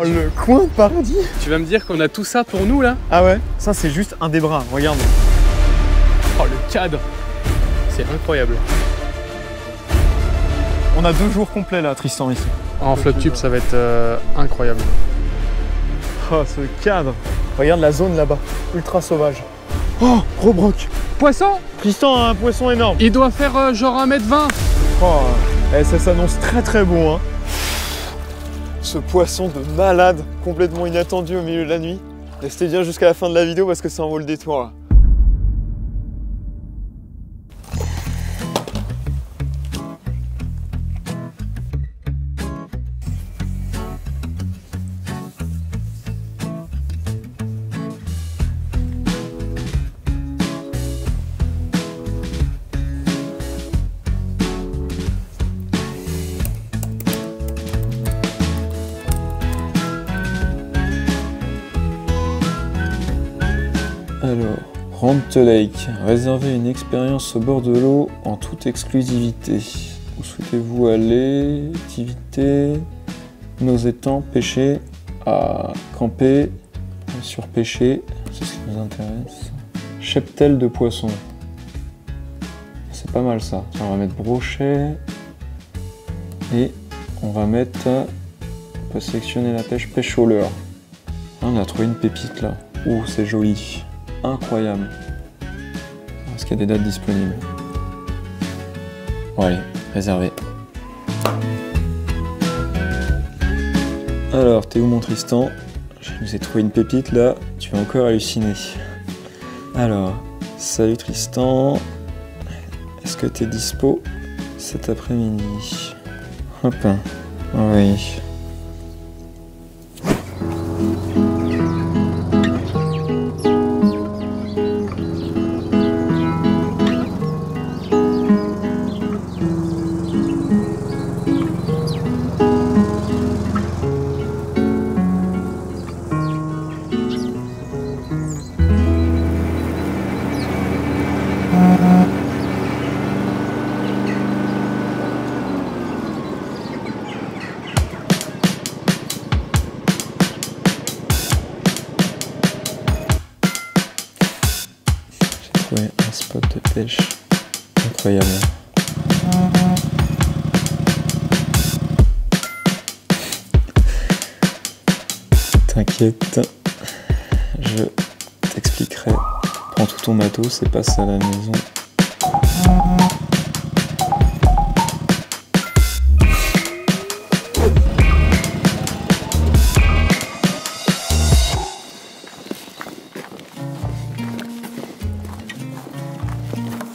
Oh, le coin de paradis. Tu vas me dire qu'on a tout ça pour nous là? Ah ouais, ça c'est juste un des bras, regarde. Oh le cadre, c'est incroyable. On a 2 jours complets là, Tristan, ici. En flotte tube, ça va être incroyable. Oh, ce cadre. Regarde la zone là-bas, ultra sauvage. Oh, gros broc. Poisson? Tristan a un poisson énorme. Il doit faire genre 1,20 m. Oh, ça s'annonce très beau, hein. Ce poisson de malade, complètement inattendu au milieu de la nuit. Restez bien jusqu'à la fin de la vidéo parce que ça en vaut le détour là. Alors, Rente Lake, réservez une expérience au bord de l'eau en toute exclusivité. Où souhaitez-vous aller? Activité, nos étangs, pêcher, à camper, surpêcher, c'est ce qui nous intéresse. Cheptel de poissons. C'est pas mal ça. Tiens, on va mettre brochet et on va mettre, on peut sélectionner la pêche au leurre. On a trouvé une pépite là. Ouh, c'est joli. Incroyable. Est-ce qu'il y a des dates disponibles? Bon allez, réservé. Alors, t'es où mon Tristan? Je vous ai trouvé une pépite là, tu vas encore halluciner. Alors, salut Tristan. Est-ce que t'es dispo cet après-midi? Hop, oui. Ouais, un spot de pêche incroyable. T'inquiète, je t'expliquerai. Prends tout ton matos et passe à la maison.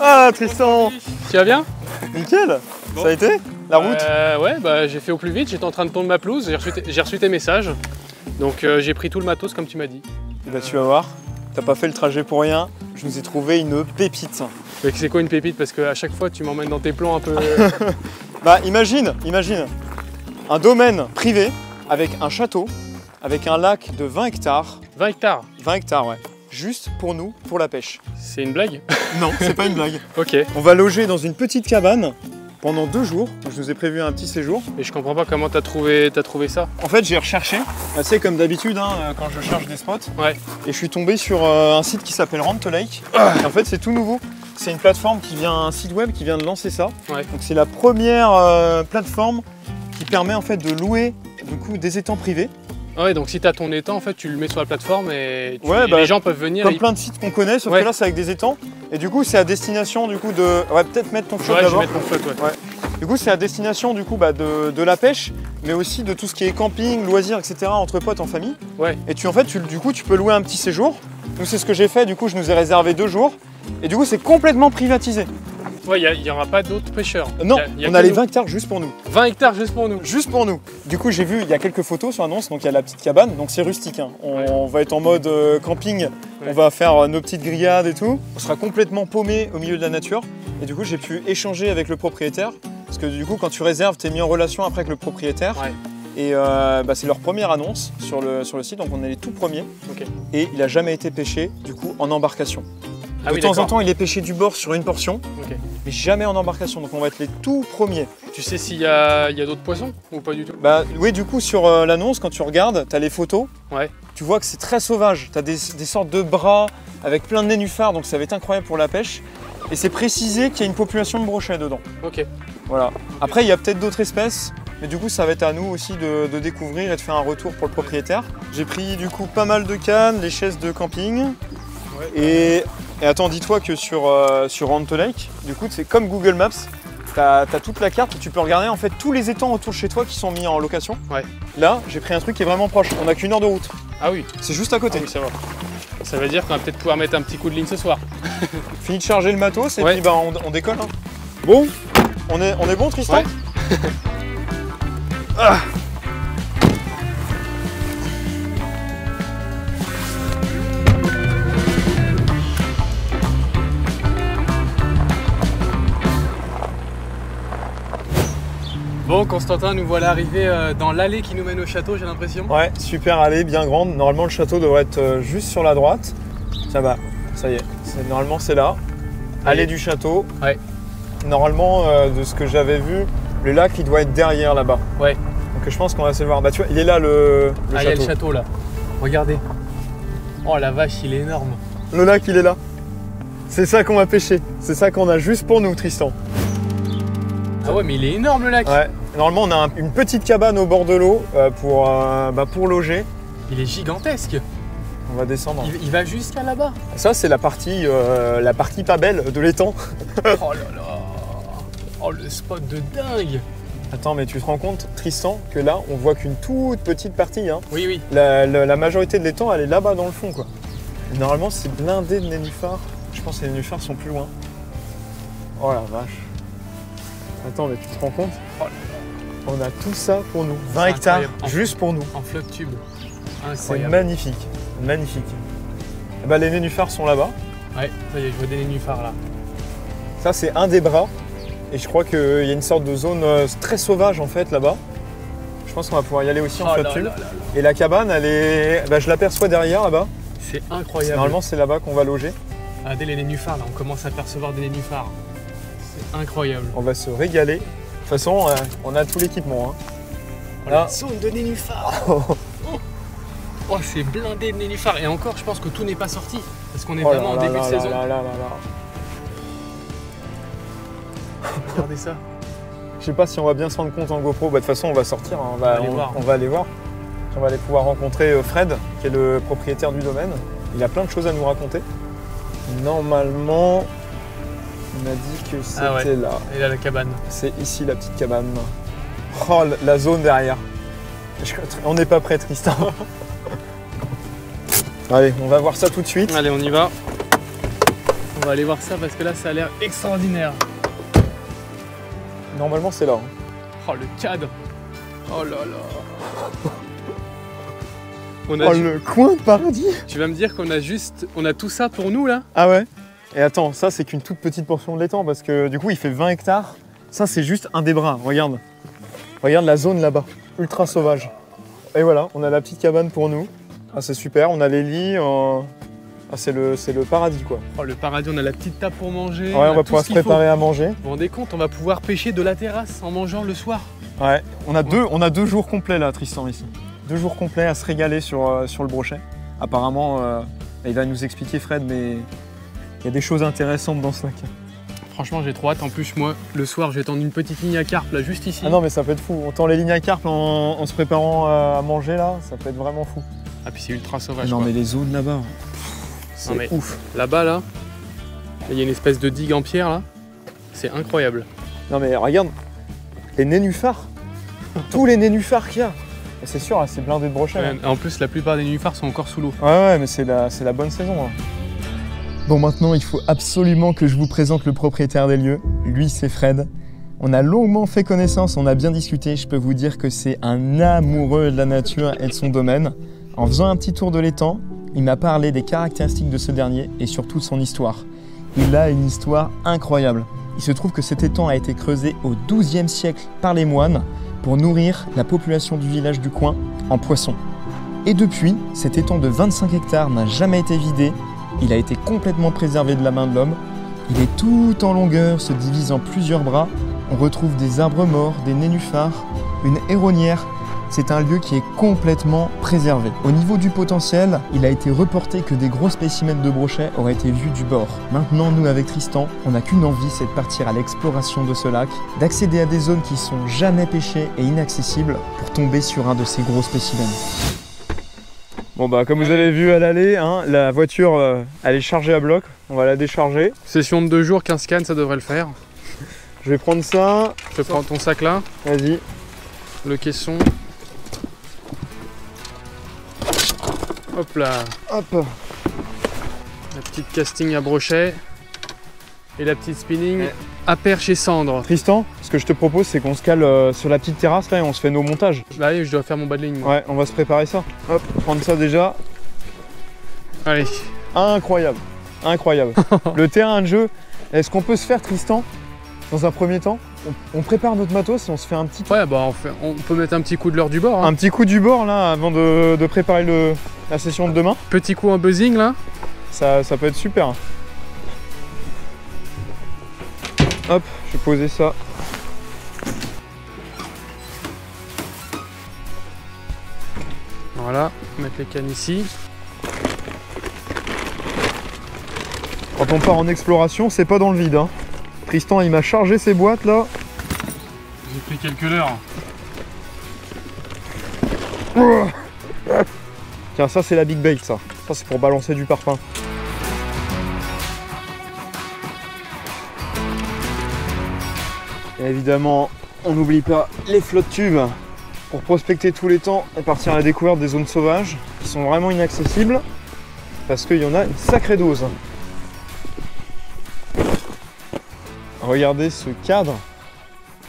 Ah, Tristan. Tu vas bien? Nickel. Bon. Ça a été la route? Ouais, bah j'ai fait au plus vite, j'étais en train de tondre ma pelouse, j'ai reçu tes messages. Donc j'ai pris tout le matos comme tu m'as dit. Et bah tu vas voir, t'as pas fait le trajet pour rien. Je nous ai trouvé une pépite. Mais c'est quoi une pépite? Parce qu'à chaque fois tu m'emmènes dans tes plans un peu... Bah imagine, un domaine privé avec un château, avec un lac de 20 hectares. 20 hectares? 20 hectares, ouais. Juste pour nous, pour la pêche. C'est une blague? Non, c'est pas une blague. Ok. On va loger dans une petite cabane pendant 2 jours. Je vous ai prévu un petit séjour. Mais je comprends pas comment t'as trouvé ça. En fait, j'ai recherché, assez comme d'habitude quand je cherche des spots. Ouais. Et je suis tombé sur un site qui s'appelle Rente Lake. Et en fait, c'est tout nouveau. C'est une plateforme un site web qui vient de lancer ça. Ouais. Donc c'est la première plateforme qui permet en fait de louer du coup des étangs privés. Ouais, donc si t'as ton étang, en fait, tu le mets sur la plateforme et Ouais, bah, les gens peuvent venir. Comme plein de sites qu'on connaît, sauf Ouais. que là c'est avec des étangs. Et du coup c'est à destination du coup de... Ouais, peut-être mettre ton flotte Ouais, je d'abord. vais mettre mon flotte, ouais. Du coup c'est à destination du coup de la pêche, mais aussi de tout ce qui est camping, loisirs, etc. entre potes en famille. Ouais. Et tu peux louer un petit séjour. Nous c'est ce que j'ai fait, du coup je nous ai réservé 2 jours. Et du coup c'est complètement privatisé. Ouais, il n'y aura pas d'autres pêcheurs. Non, Y a on que a les nous. 20 hectares juste pour nous. 20 hectares juste pour nous. Juste pour nous. Du coup j'ai vu, il y a quelques photos sur l'annonce, donc il y a la petite cabane, donc c'est rustique. Hein. On va être en mode camping, on va faire nos petites grillades et tout. On sera complètement paumé au milieu de la nature. Et du coup j'ai pu échanger avec le propriétaire. Parce que du coup quand tu réserves, tu es mis en relation après avec le propriétaire. Ouais. Et c'est leur première annonce sur le site, donc on est les tout premiers. Ok. Et il n'a jamais été pêché du coup en embarcation. Ah de oui, temps en d'accord. temps, il est pêché du bord sur une portion, Ok. mais jamais en embarcation. Donc on va être les tout premiers. Tu sais s'il y a d'autres poissons ou pas du tout? Bah oui, du coup, sur l'annonce, quand tu regardes, tu as les photos. Ouais. Tu vois que c'est très sauvage. Tu as des sortes de bras avec plein de nénuphars, donc ça va être incroyable pour la pêche. Et c'est précisé qu'il y a une population de brochets dedans. Ok. Voilà. Après, il y a peut-être d'autres espèces, mais du coup, ça va être à nous aussi de découvrir et de faire un retour pour le propriétaire. J'ai pris du coup pas mal de cannes, les chaises de camping. Ouais. Et attends, dis-toi que sur Rante Lake, du coup, c'est comme Google Maps. T'as toute la carte où tu peux regarder en fait tous les étangs autour de chez toi qui sont mis en location. Ouais. Là, j'ai pris un truc qui est vraiment proche. On n'a qu'1 heure de route. Ah oui. C'est juste à côté. Ah oui, ça va. Ça veut dire qu'on va peut-être pouvoir mettre un petit coup de ligne ce soir. Fini de charger le matos et Ouais. puis bah, on décolle. Hein. Bon, on est bon, Tristan? Ouais. Ah. Bon, Constantin, nous voilà arrivés dans l'allée qui nous mène au château, j'ai l'impression. Ouais, super allée, bien grande. Normalement, le château devrait être juste sur la droite. Ça va, ça y est. Normalement, c'est là. Allée du château. Ouais. Normalement, de ce que j'avais vu, le lac, il doit être derrière là-bas. Ouais. Donc je pense qu'on va se le voir. Bah tu vois, il est là le Ah, il y château. a le château là. Regardez. Oh la vache, il est énorme. Le lac, il est là. C'est ça qu'on va pêcher. C'est ça qu'on a juste pour nous, Tristan. Ah ouais, mais il est énorme le lac. Ouais. Normalement, on a une petite cabane au bord de l'eau pour loger. Il est gigantesque. On va descendre. Il va jusqu'à là-bas. Ça, c'est la partie pas belle de l'étang. Oh là là. Oh le spot de dingue. Attends, mais tu te rends compte, Tristan, que là, on voit qu'une toute petite partie. Hein. Oui, oui. La majorité de l'étang, elle est là-bas dans le fond, quoi. Et normalement, c'est blindé de nénuphars. Je pense que les nénuphars sont plus loin. Oh la vache. Attends, mais tu te rends compte? On a tout ça pour nous. 20 C'est hectares, incroyable. juste pour nous. En flotte tube. C'est Incroyable. magnifique. Magnifique. Et bah, les nénuphars sont là-bas. Ouais, ça y est, je vois des nénuphars là. Ça, c'est un des bras. Et je crois qu'il y a une sorte de zone très sauvage, en fait, là-bas. Je pense qu'on va pouvoir y aller aussi en Oh flotte là tube. là là là. Et la cabane, elle est... Bah, je l'aperçois derrière, là-bas. C'est incroyable. Normalement, c'est là-bas qu'on va loger. Regardez les nénuphars là, on commence à percevoir des nénuphars. C'est incroyable. On va se régaler. De toute façon, on a tout l'équipement. Hein. Oh, Là. la zone de nénuphars. Oh, c'est blindé de nénuphars. Et encore, je pense que tout n'est pas sorti. Parce qu'on est Oh là vraiment en là début là de là saison. là là là. Regardez ça. Je sais pas si on va bien se rendre compte en GoPro. Bah, de toute façon, on va sortir. Hein. On va aller voir. On va aller voir. On va aller pouvoir rencontrer Fred, qui est le propriétaire du domaine. Il a plein de choses à nous raconter. Normalement, on a dit que c'était Ah ouais. là. Et là, la cabane. C'est ici la petite cabane. Oh, la zone derrière. On n'est pas prêt, Tristan. Allez, on va voir ça tout de suite. Allez, on y va. On va aller voir ça parce que là, ça a l'air extraordinaire. Normalement, c'est là. Hein. Oh, le cadre. Oh là là. On a Oh, le coin de paradis. Tu vas me dire on a tout ça pour nous là? Ah ouais. Et attends, ça c'est qu'une toute petite portion de l'étang parce que du coup il fait 20 hectares. Ça c'est juste un des bras, regarde. Regarde la zone là-bas, ultra sauvage. Et voilà, on a la petite cabane pour nous. Ah c'est super, on a les lits. Ah c'est le paradis quoi. Oh le paradis, on a la petite table pour manger. Ouais, on va tout pouvoir ce se qu'il faut. préparer à manger. Vous vous rendez compte, on va pouvoir pêcher de la terrasse en mangeant le soir. Ouais, on a deux jours complets là, Tristan, ici. 2 jours complets à se régaler sur le brochet. Apparemment, il va nous expliquer Fred, mais il y a des choses intéressantes dans ce lac. Franchement, j'ai trop hâte. En plus, moi, le soir, je vais tendre une petite ligne à carpe là, juste ici. Ah non, mais ça peut être fou. On tend les lignes à carpe en se préparant à manger là, ça peut être vraiment fou. Ah, puis c'est ultra sauvage. Non, quoi. mais les zones là-bas, c'est mais- ouf. Là-bas, là, il y a une espèce de digue en pierre là. C'est incroyable. Non, mais regarde, les nénuphars, tous les nénuphars qu'il y a. Et c'est sûr, c'est blindé de brochets. Hein. En plus, la plupart des nénuphars sont encore sous l'eau. Ouais, mais c'est la bonne saison. Hein. Bon, maintenant, il faut absolument que je vous présente le propriétaire des lieux. Lui, c'est Fred. On a longuement fait connaissance, on a bien discuté. Je peux vous dire que c'est un amoureux de la nature et de son domaine. En faisant un petit tour de l'étang, il m'a parlé des caractéristiques de ce dernier et surtout de son histoire. Il a une histoire incroyable. Il se trouve que cet étang a été creusé au XIIe siècle par les moines pour nourrir la population du village du coin en poissons. Et depuis, cet étang de 25 hectares n'a jamais été vidé Il a été complètement préservé de la main de l'homme. Il est tout en longueur, se divise en plusieurs bras. On retrouve des arbres morts, des nénuphars, une héronnière. C'est un lieu qui est complètement préservé. Au niveau du potentiel, il a été reporté que des gros spécimens de brochets auraient été vus du bord. Maintenant, nous avec Tristan, on n'a qu'une envie, c'est de partir à l'exploration de ce lac, d'accéder à des zones qui sont jamais pêchées et inaccessibles pour tomber sur un de ces gros spécimens. Bon bah comme vous avez vu à l'aller, hein, la voiture elle est chargée à bloc, on va la décharger. Session de 2 jours, 15 cannes, ça devrait le faire. Je vais prendre ça. Je prends ton sac là. Vas-y. Le caisson. Hop là. Hop. La petite casting à brochet. Et la petite spinning à perche et cendre. Tristan, ce que je te propose, c'est qu'on se cale sur la petite terrasse là et on se fait nos montages. Là, je dois faire mon bas de ligne. Moi. Ouais, on va se préparer ça. Hop, prendre ça déjà. Allez. Incroyable. Incroyable. Le terrain de jeu, est-ce qu'on peut se faire, Tristan, dans un premier temps, on prépare notre matos et on se fait un petit... Ouais, bah on peut mettre un petit coup de l'heure du bord. Hein. Un petit coup du bord là, avant de préparer la session de demain. Petit coup en buzzing là. Ça peut être super. Hop, je vais poser ça. Voilà, mettre les cannes ici. Quand on part en exploration, c'est pas dans le vide. Hein. Tristan, il m'a chargé ses boîtes là. J'ai pris quelques leurres. Tiens, ça c'est la big bait ça. Ça c'est pour balancer du parfum. Et évidemment, on n'oublie pas les flottes tubes pour prospecter tous les temps et partir à la découverte des zones sauvages qui sont vraiment inaccessibles parce qu'il y en a une sacrée dose. Regardez ce cadre.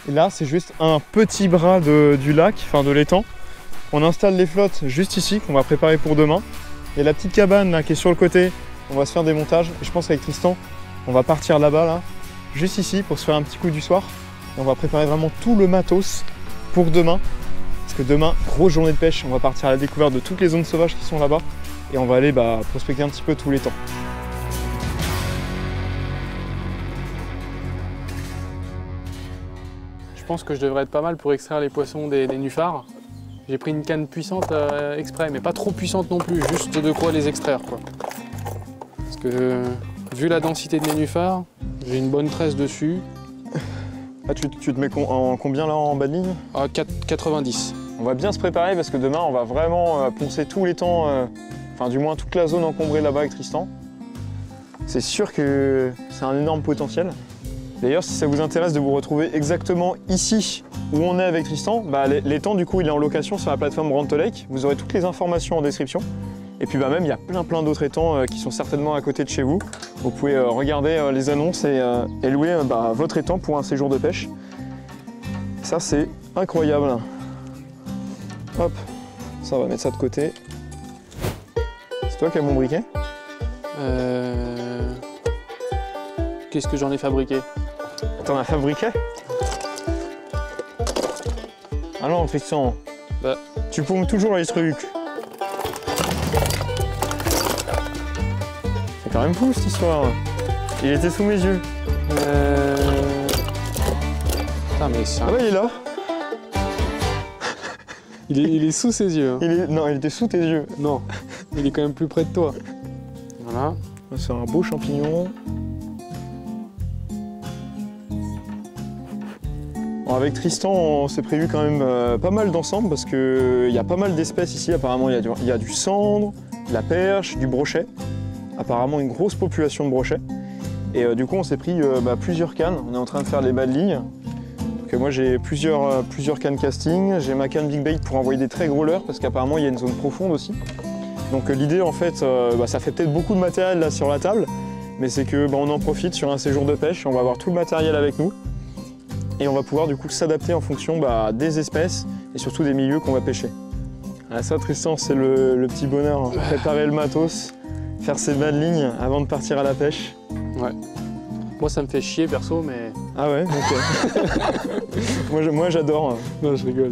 Et là, c'est juste un petit bras du lac, enfin de l'étang. On installe les flottes juste ici qu'on va préparer pour demain. Et la petite cabane là, qui est sur le côté, on va se faire des montages. Et je pense qu'avec Tristan, on va partir là-bas, là, juste ici pour se faire un petit coup du soir. Et on va préparer vraiment tout le matos pour demain. Parce que demain, grosse journée de pêche, on va partir à la découverte de toutes les zones sauvages qui sont là-bas. Et on va aller prospecter un petit peu tous les temps. Je pense que je devrais être pas mal pour extraire les poissons des nénuphars. J'ai pris une canne puissante exprès, mais pas trop puissante non plus, juste de quoi les extraire, quoi. Parce que vu la densité de nénuphars, j'ai une bonne tresse dessus. Ah, tu te mets en combien là en bas de ligne? À 90. On va bien se préparer parce que demain on va vraiment poncer tous les temps, enfin du moins toute la zone encombrée là-bas avec Tristan. C'est sûr que c'est un énorme potentiel. D'ailleurs, si ça vous intéresse de vous retrouver exactement ici où on est avec Tristan, l'étang du coup il est en location sur la plateforme Rent a Lake. Vous aurez toutes les informations en description. Et puis même il y a plein d'autres étangs qui sont certainement à côté de chez vous. Vous pouvez regarder les annonces et louer votre étang pour un séjour de pêche. Ça c'est incroyable. Hop, ça on va mettre ça de côté. C'est toi qui as mon briquet? Qu'est-ce que j'en ai fabriqué? T'en as fabriqué? Ah non, Tristan, tu paumes toujours les trucs. C'est quand même fou cette histoire. Il était sous mes yeux. Putain, mais c'est un... Ah bah il est là. il est sous ses yeux. Hein. Non, il était sous tes yeux. Non, il est quand même plus près de toi. Voilà. C'est un beau champignon. Bon, avec Tristan, on s'est prévu quand même pas mal d'ensemble parce qu'il y a pas mal d'espèces ici. Apparemment, il y a du cendre, de la perche, du brochet. Apparemment, une grosse population de brochets. Et du coup, on s'est pris plusieurs cannes. On est en train de faire les bas de ligne. Donc, moi, j'ai plusieurs cannes casting. J'ai ma canne Big Bait pour envoyer des très gros leurres parce qu'apparemment, il y a une zone profonde aussi. Donc l'idée, en fait, ça fait peut-être beaucoup de matériel là sur la table, mais c'est que on en profite sur un séjour de pêche. On va avoir tout le matériel avec nous. Et on va pouvoir du coup s'adapter en fonction des espèces et surtout des milieux qu'on va pêcher. Ah, ça Tristan, c'est le petit bonheur, hein. Préparer le matos, faire ses bas de ligne avant de partir à la pêche. Ouais. Moi ça me fait chier perso mais... Ah ouais, ok. moi j'adore. Non je rigole.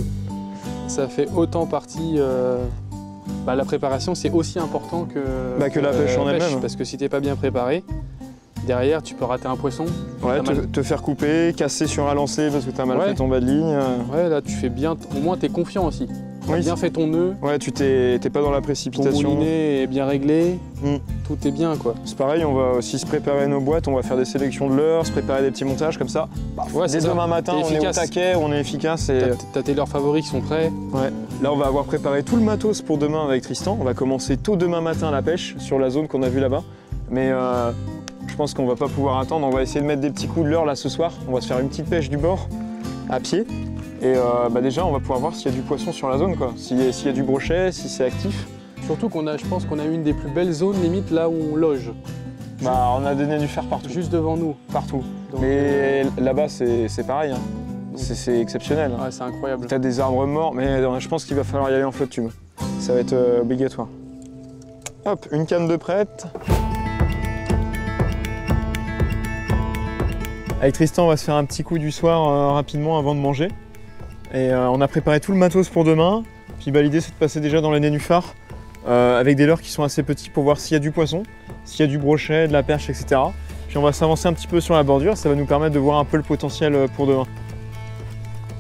Ça fait autant partie bah, la préparation c'est aussi important que, que la pêche en elle-même. Parce que si t'es pas bien préparé, derrière tu peux rater un poisson. Ouais, te faire couper, casser sur un lancer parce que t'as mal fait ton bas de ligne. Ouais, là tu fais bien, au moins t'es confiant aussi. T'as bien fait ton nœud. Ouais, t'es pas dans la précipitation. Ton moulinet est bien réglé, tout est bien quoi. C'est pareil, on va aussi se préparer nos boîtes, on va faire des sélections de l'heure, se préparer des petits montages comme ça. Dès demain matin, on est au taquet, on est efficace. T'as tes leurres favoris qui sont prêts. Ouais. Là, on va avoir préparé tout le matos pour demain avec Tristan. On va commencer tôt demain matin la pêche sur la zone qu'on a vue là-bas. Mais je pense qu'on va pas pouvoir attendre. On va essayer de mettre des petits coups de leurre là ce soir. On va se faire une petite pêche du bord à pied. Et déjà, on va pouvoir voir s'il y a du poisson sur la zone, quoi. S'il y a du brochet, si c'est actif. Surtout je pense qu'on a une des plus belles zones, limite là où on loge. On a des nénuphars partout. Juste devant nous. Partout. Donc, mais là-bas, c'est pareil. Hein. C'est exceptionnel. Ouais, c'est incroyable. T'as des arbres morts, mais je pense qu'il va falloir y aller en flotte tube. Ça va être obligatoire. Hop, une canne de prête. Avec Tristan, on va se faire un petit coup du soir rapidement avant de manger. Et on a préparé tout le matos pour demain. Puis l'idée c'est de passer déjà dans les nénuphars avec des leurres qui sont assez petits pour voir s'il y a du poisson, s'il y a du brochet, de la perche, etc. Puis on va s'avancer un petit peu sur la bordure, ça va nous permettre de voir un peu le potentiel pour demain.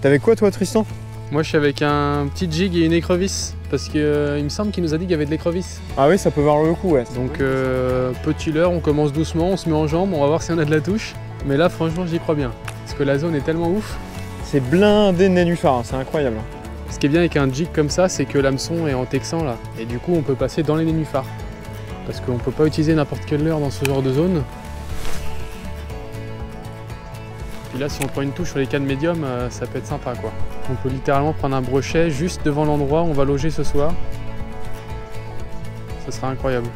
T'es avec quoi toi Tristan? Moi je suis avec un petit jig et une écrevisse, parce qu'il me semble qu'il nous a dit qu'il y avait de l'écrevisse. Ah oui, ça peut valoir le coup, ouais. Donc petit leurre, on commence doucement, on se met en jambe, on va voir si on a de la touche. Mais là franchement j'y crois bien, parce que la zone est tellement ouf. C'est blindé de nénuphars, c'est incroyable. Ce qui est bien avec un jig comme ça, c'est que l'hameçon est en texan là. Et du coup on peut passer dans les nénuphars. Parce qu'on peut pas utiliser n'importe quelle leurre dans ce genre de zone. Puis là si on prend une touche sur les cannes médium, ça peut être sympa quoi. On peut littéralement prendre un brochet juste devant l'endroit où on va loger ce soir. Ça sera incroyable.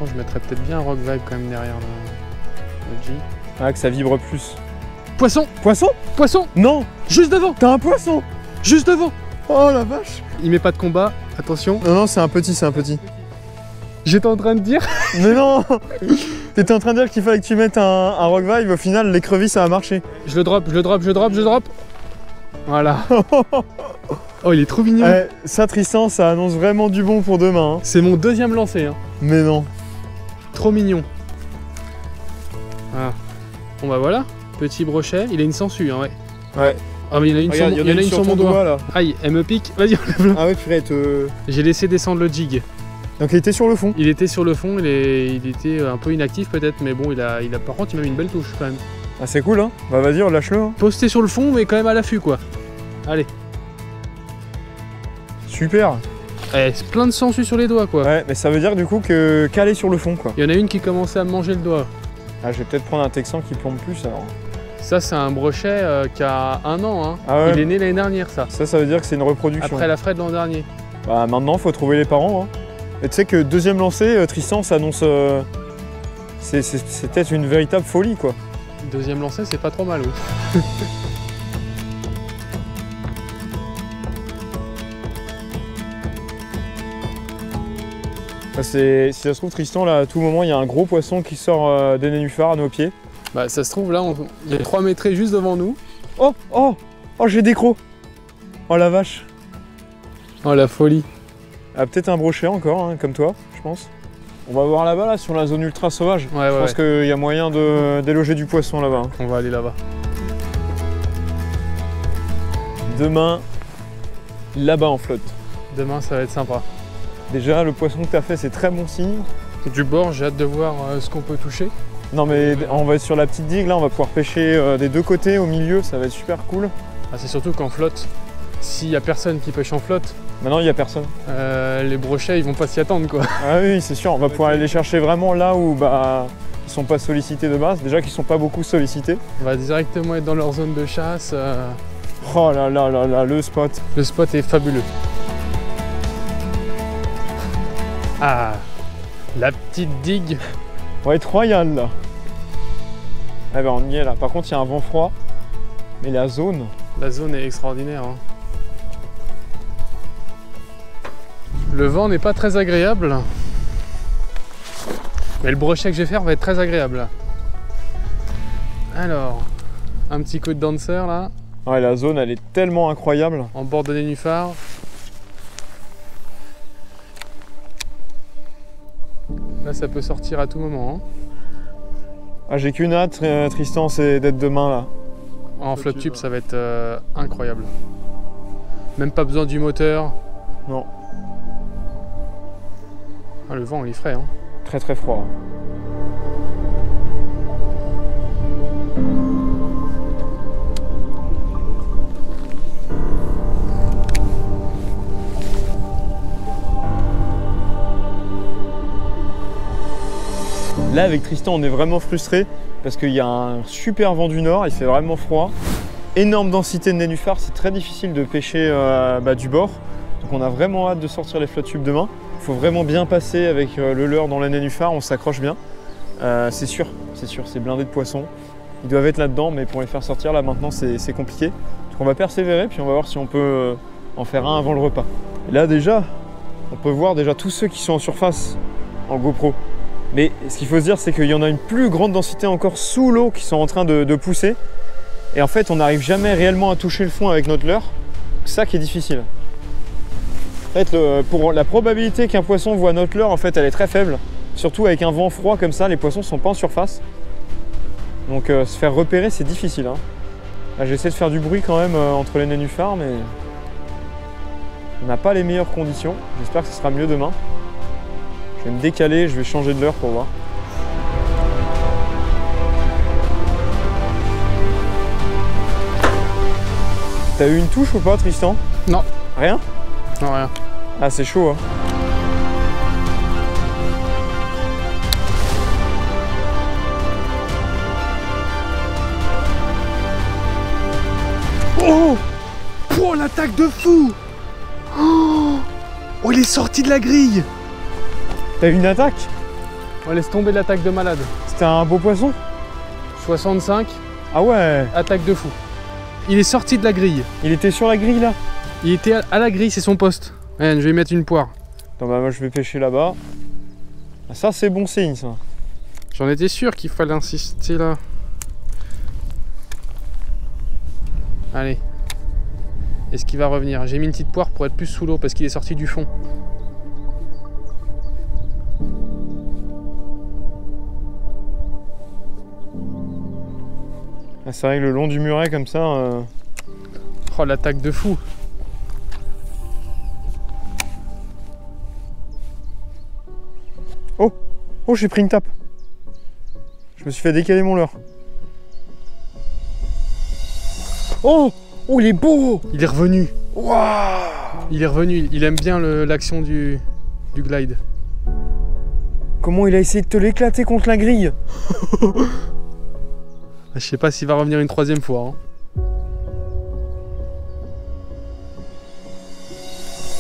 Je mettrais peut-être bien un rock vibe quand même derrière le jig. Ah, que ça vibre plus. Poisson! Poisson? Poisson! Non! Juste devant! T'as un poisson! Juste devant! Oh la vache! Il met pas de combat, attention. Non, c'est un petit, c'est un petit. J'étais en train de dire. Mais non! T'étais en train de dire qu'il fallait que tu mettes un rock vibe, au final l'écrevisse ça a marché. Je le drop. Voilà. Oh, il est trop mignon. Ça Tristan, ça annonce vraiment du bon pour demain. Hein. C'est mon deuxième lancer. Hein. Mais non. Trop mignon. Ah. Bon bah voilà, petit brochet, il a une sangsue, hein, ouais. Ouais. Ah mais il y en a une, regarde, il y en a une sur mon doigt. Là. Aïe, elle me pique, vas-y enlève-le. Ah ouais purée, J'ai laissé descendre le jig. Donc il était sur le fond? Il était sur le fond, il était un peu inactif peut-être, mais bon, par contre il m'a mis une belle touche quand même. Ah c'est cool hein, bah vas-y relâche-le. Hein. Posté sur le fond mais quand même à l'affût quoi. Allez. Super. C'est plein de sangsues sur les doigts quoi. Ouais, mais ça veut dire du coup que calé sur le fond quoi. Il y en a une qui commençait à me manger le doigt. Ah, je vais peut-être prendre un texan qui plombe plus alors. Ça, c'est un brochet qui a 1 an. Hein. Ah ouais. Il est né l'année dernière, ça. Ça veut dire que c'est une reproduction. Après la fraie de l'an dernier. Bah maintenant, faut trouver les parents. Hein. Et tu sais que deuxième lancé, Tristan s'annonce. C'est peut-être une véritable folie quoi. Deuxième lancé, c'est pas trop mal, oui. Si ça se trouve, Tristan, là, à tout moment, il y a un gros poisson qui sort des nénuphars à nos pieds. Bah, ça se trouve, là, il y a 3 mètres juste devant nous. Oh, oh, oh, j'ai des crocs. Oh la vache. Oh la folie. Ah, peut-être un brochet encore, hein, comme toi, je pense. On va voir là-bas, là, sur la zone ultra sauvage. Ouais, je pense qu'il y a moyen de déloger du poisson là-bas. Hein. On va aller là-bas. Demain, là-bas en flotte. Demain, ça va être sympa. Déjà, le poisson que tu as fait, c'est très bon signe. Du bord, j'ai hâte de voir ce qu'on peut toucher. Non mais on va être sur la petite digue, là, on va pouvoir pêcher des deux côtés, au milieu, ça va être super cool. Ah, c'est surtout qu'en flotte, s'il y a personne qui pêche en flotte, maintenant il n'y a personne. Les brochets, ils vont pas s'y attendre quoi. Ah oui, c'est sûr, on va pouvoir aller les chercher vraiment là où ils sont pas sollicités de base, déjà qu'ils sont pas beaucoup sollicités. On va directement être dans leur zone de chasse. Oh là là là là, le spot. Le spot est fabuleux. Ah, la petite digue. On va être royal là. Ah ben on y est là. Par contre il y a un vent froid. Mais la zone. La zone est extraordinaire. Hein. Le vent n'est pas très agréable. Mais le brochet que je vais faire va être très agréable. Alors, un petit coup de dancer là. Ouais, la zone elle est tellement incroyable. En bord de nénuphar. Là, ça peut sortir à tout moment. Hein. Ah, j'ai qu'une hâte, Tristan, c'est d'être demain là. En flotte tube, ça va être incroyable. Même pas besoin du moteur. Non. Ah, le vent, il est frais. Hein. Très très froid. Là, avec Tristan, on est vraiment frustré parce qu'il y a un super vent du nord, il fait vraiment froid. Énorme densité de nénuphars, c'est très difficile de pêcher du bord. Donc on a vraiment hâte de sortir les flotte tubes demain. Il faut vraiment bien passer avec le leurre dans les nénuphars, on s'accroche bien. C'est sûr, c'est blindé de poissons. Ils doivent être là-dedans, mais pour les faire sortir là maintenant c'est compliqué. Donc on va persévérer, puis on va voir si on peut en faire un avant le repas. Et là déjà, on peut voir déjà tous ceux qui sont en surface en GoPro. Mais ce qu'il faut se dire, c'est qu'il y en a une plus grande densité encore sous l'eau qui sont en train de pousser. Et en fait, on n'arrive jamais réellement à toucher le fond avec notre leurre. C'est ça qui est difficile. En fait, pour la probabilité qu'un poisson voit notre leurre, en fait, elle est très faible. Surtout avec un vent froid comme ça, les poissons ne sont pas en surface. Donc se faire repérer, c'est difficile. Hein. Là, j'essaie de faire du bruit quand même entre les nénuphars, mais on n'a pas les meilleures conditions. J'espère que ce sera mieux demain. Je vais me décaler, je vais changer de leurre pour voir. T'as eu une touche ou pas, Tristan? Non. Rien? Non, rien. Ah, c'est chaud, hein. Oh! Oh, l'attaque de fou! Oh, il est sorti de la grille! T'as eu une attaque? On laisse tomber l'attaque de malade. C'était un beau poisson? 65. Ah ouais! Attaque de fou. Il est sorti de la grille. Il était sur la grille là? Il était à la grille, c'est son poste. Ouais, je vais mettre une poire. Attends, bah moi je vais pêcher là-bas. Ah, ça c'est bon signe ça. J'en étais sûr qu'il fallait insister là. Allez. Est-ce qu'il va revenir? J'ai mis une petite poire pour être plus sous l'eau parce qu'il est sorti du fond. Ah, c'est vrai que le long du muret comme ça... Oh, l'attaque de fou. Oh! Oh, j'ai pris une tape. Je me suis fait décaler mon leurre. Oh! Oh, il est beau! Il est revenu. Waouh! Il est revenu. Il aime bien l'action du glide. Comment il a essayé de te l'éclater contre la grille? Je sais pas s'il va revenir une troisième fois. Hein.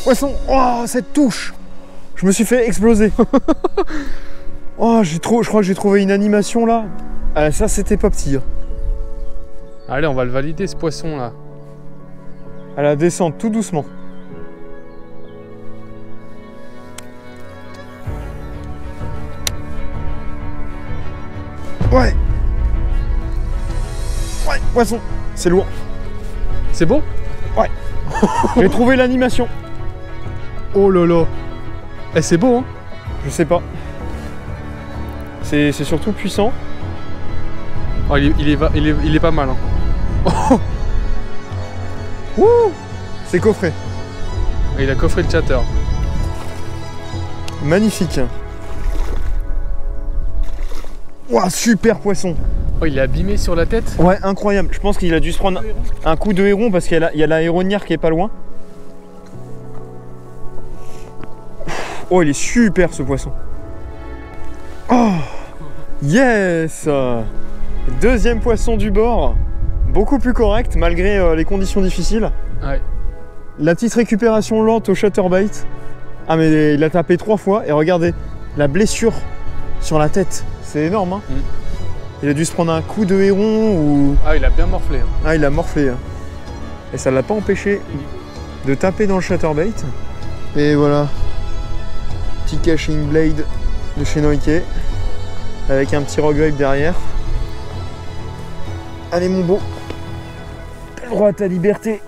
Poisson! Oh, cette touche! Je me suis fait exploser. Oh, je crois que j'ai trouvé une animation là. Ah, ça, c'était pas petit. Hein. Allez, on va le valider ce poisson là. À la descente, tout doucement. Ouais! Ouais, poisson! C'est lourd. C'est bon? Ouais. J'ai trouvé l'animation. Oh là là. Eh, c'est beau, hein? Je sais pas. C'est surtout puissant. Oh, il est pas mal. Hein. Ouh! C'est coffré. Il a coffré le chatter. Magnifique. Ouah, super poisson. Oh, il est abîmé sur la tête. Ouais, incroyable. Je pense qu'il a dû se prendre un coup de héron parce qu'il y a la héronnière qui est pas loin. Oh, il est super ce poisson. Oh, yes! Deuxième poisson du bord. Beaucoup plus correct malgré les conditions difficiles. Ouais. La petite récupération lente au chatterbait. Ah, mais il a tapé 3 fois et regardez la blessure sur la tête. C'est énorme, hein? Il a dû se prendre un coup de héron ou... Ah, il a bien morflé. Hein. Ah, il a morflé. Et ça l'a pas empêché de taper dans le chatterbait. Et voilà. Petit caching blade de chez Noike. Avec un petit rogue derrière. Allez mon beau. T'as le droit à ta liberté.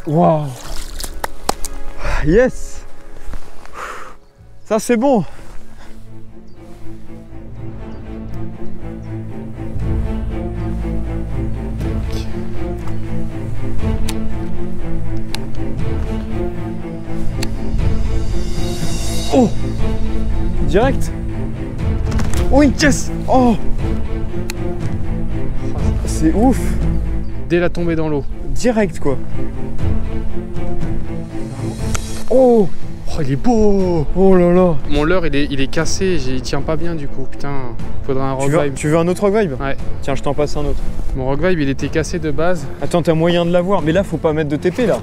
Waouh. Yes. Ça c'est bon. Oh! Direct! Oui, yes! Oh! C'est ouf! Dès la tombée dans l'eau. Direct quoi! Oh! Oh, il est beau! Oh là là! Mon leurre, il est cassé, il tient pas bien du coup. Putain, faudra un rock vibe. Tu veux un autre rock vibe? Ouais. Tiens, je t'en passe un autre. Mon rock vibe, il était cassé de base. Attends, t'as moyen de l'avoir, mais là faut pas mettre de TP là.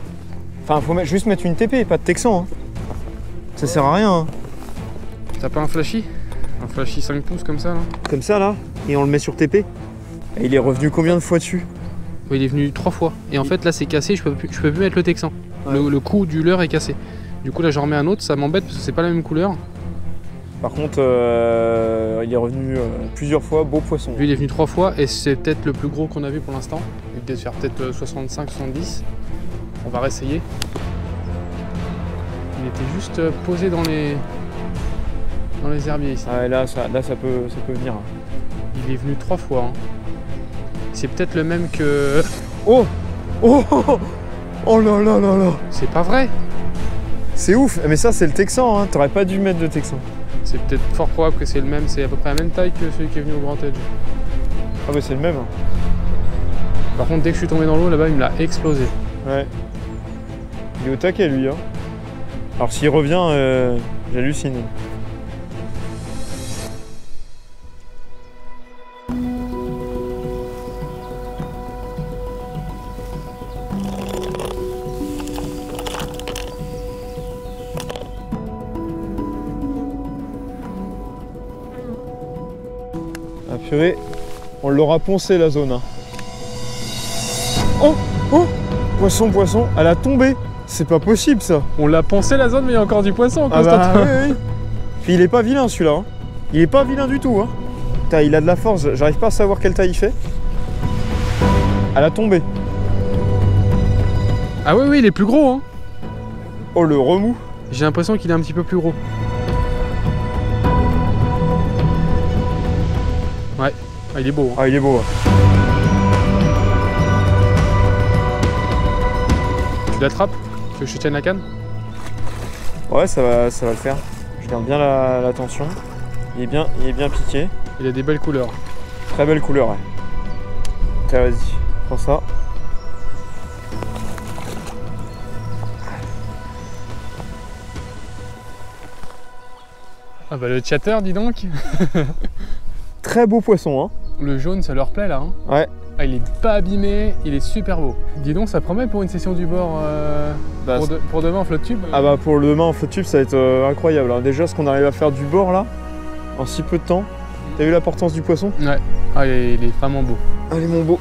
Enfin, faut juste mettre une TP, pas de Texan. Hein. Ça sert à rien. Hein. T'as pas un flashy? Un flashy 5 pouces comme ça là? Comme ça là, et on le met sur TP. Et il est revenu combien de fois dessus? Oui, il est venu 3 fois. Et en fait là c'est cassé, je peux plus mettre le Texan. Ouais. Le cou du leurre est cassé. Du coup là j'en remets un autre, ça m'embête parce que c'est pas la même couleur. Par contre, il est revenu plusieurs fois, beau poisson. Lui il est venu 3 fois et c'est peut-être le plus gros qu'on a vu pour l'instant. Il devait faire peut-être 65-70. On va réessayer. Il était juste posé dans les herbiers ici. Ah, et là, ça peut venir. Il est venu 3 fois. Hein. C'est peut-être le même que... Oh! Oh! Oh là là là là! C'est pas vrai! C'est ouf! Mais ça, c'est le Texan, hein. T'aurais pas dû mettre de Texan. C'est peut-être fort probable que c'est le même, c'est à peu près la même taille que celui qui est venu au Grand Edge. Ah bah c'est le même. Par contre, dès que je suis tombé dans l'eau, là-bas, il me l'a explosé. Ouais. Il est au taquet, lui. Hein. Alors s'il revient, j'hallucine. Ah purée, on l'aura poncé la zone. Hein. Oh! Oh! Poisson, poisson, elle a tombé! C'est pas possible ça! On l'a poncé la zone, mais il y a encore du poisson, Ah bah, oui. Puis il est pas vilain celui-là. Hein. Il est pas vilain du tout. Hein. Putain, il a de la force, j'arrive pas à savoir quelle taille il fait. Elle a tombé. Ah oui, il est plus gros. Hein. Oh le remous! J'ai l'impression qu'il est un petit peu plus gros. Ouais, ah, il est beau. Hein. Ah il est beau. Ouais. Tu l'attrapes? Tu veux que je te tienne la canne? Ouais, ça va le faire. Je garde bien la tension. Il est bien piqué. Il a des belles couleurs. Très belle couleur, ouais. Tiens, vas-y, prends ça. Ah bah le chatter, dis donc. Très beau poisson, hein. Le jaune, ça leur plaît là. Hein. Ouais. Ah, il est pas abîmé, il est super beau. Dis donc, ça promet pour une session du bord Bah, pour demain en flotte tube. Ah bah pour le demain en flotte tube, ça va être incroyable. Hein. Déjà, ce qu'on arrive à faire du bord là, en si peu de temps. T'as vu l'importance du poisson? Ouais. Ah, il est vraiment beau. Allez mon beau.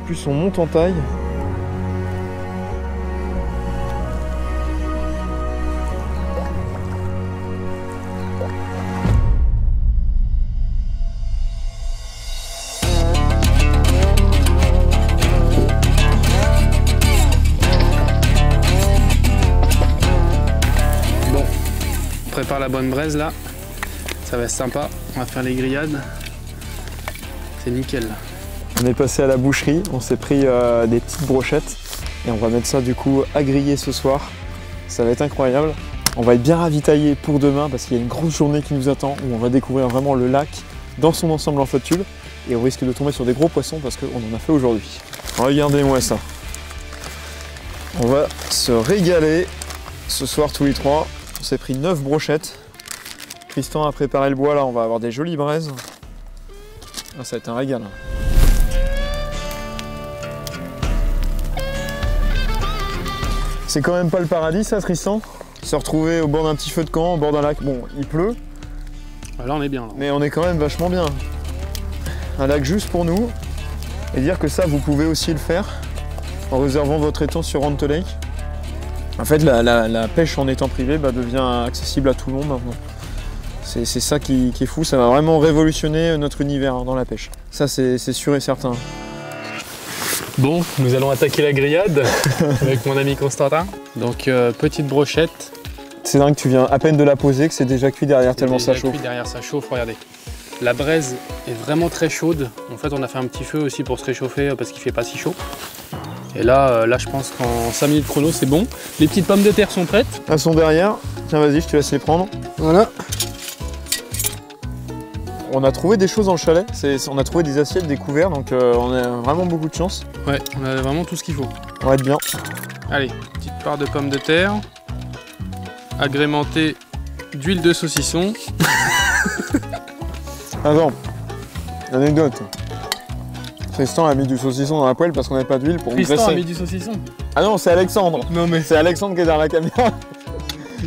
En plus, on monte en taille. Prépare la bonne braise là, ça va être sympa, on va faire les grillades, c'est nickel là. On est passé à la boucherie, on s'est pris des petites brochettes et on va mettre ça du coup à griller ce soir, ça va être incroyable. On va être bien ravitaillé pour demain parce qu'il y a une grosse journée qui nous attend où on va découvrir vraiment le lac dans son ensemble en flotte tube et on risque de tomber sur des gros poissons parce qu'on en a fait aujourd'hui. Regardez-moi ça. On va se régaler ce soir tous les trois. On s'est pris 9 brochettes. Tristan a préparé le bois là, on va avoir des jolies braises. Ah, ça va être un régal. C'est quand même pas le paradis ça, Tristan? Se retrouver au bord d'un petit feu de camp, au bord d'un lac. Bon, il pleut. Là on est bien là. Mais on est quand même vachement bien. Un lac juste pour nous. Et dire que ça, vous pouvez aussi le faire en réservant votre étang sur Hunt Lake. En fait, la pêche en étang privé devient accessible à tout le monde maintenant. C'est ça qui est fou, ça va vraiment révolutionner notre univers dans la pêche. Ça, c'est sûr et certain. Bon, nous allons attaquer la grillade avec mon ami Constantin. Donc, petite brochette, C'est dingue, tu viens à peine de la poser que c'est déjà cuit derrière tellement ça chauffe. Derrière ça chauffe, regardez. La braise est vraiment très chaude. En fait, on a fait un petit feu aussi pour se réchauffer parce qu'il fait pas si chaud. Et là, je pense qu'en 5 minutes chrono, c'est bon. Les petites pommes de terre sont prêtes. Elles sont derrière. Tiens, vas-y, je te laisse les prendre. Voilà. On a trouvé des choses dans le chalet. On a trouvé des assiettes, des couverts, donc on a vraiment beaucoup de chance. Ouais, on a vraiment tout ce qu'il faut. On va être bien. Allez, petite part de pommes de terre. Agrémentée d'huile de saucisson. Attends, anecdote. Tristan a mis du saucisson dans la poêle parce qu'on n'avait pas d'huile pour graisser. Tristan a mis du saucisson. Ah non, c'est Alexandre. Non mais C'est Alexandre qui est derrière la caméra.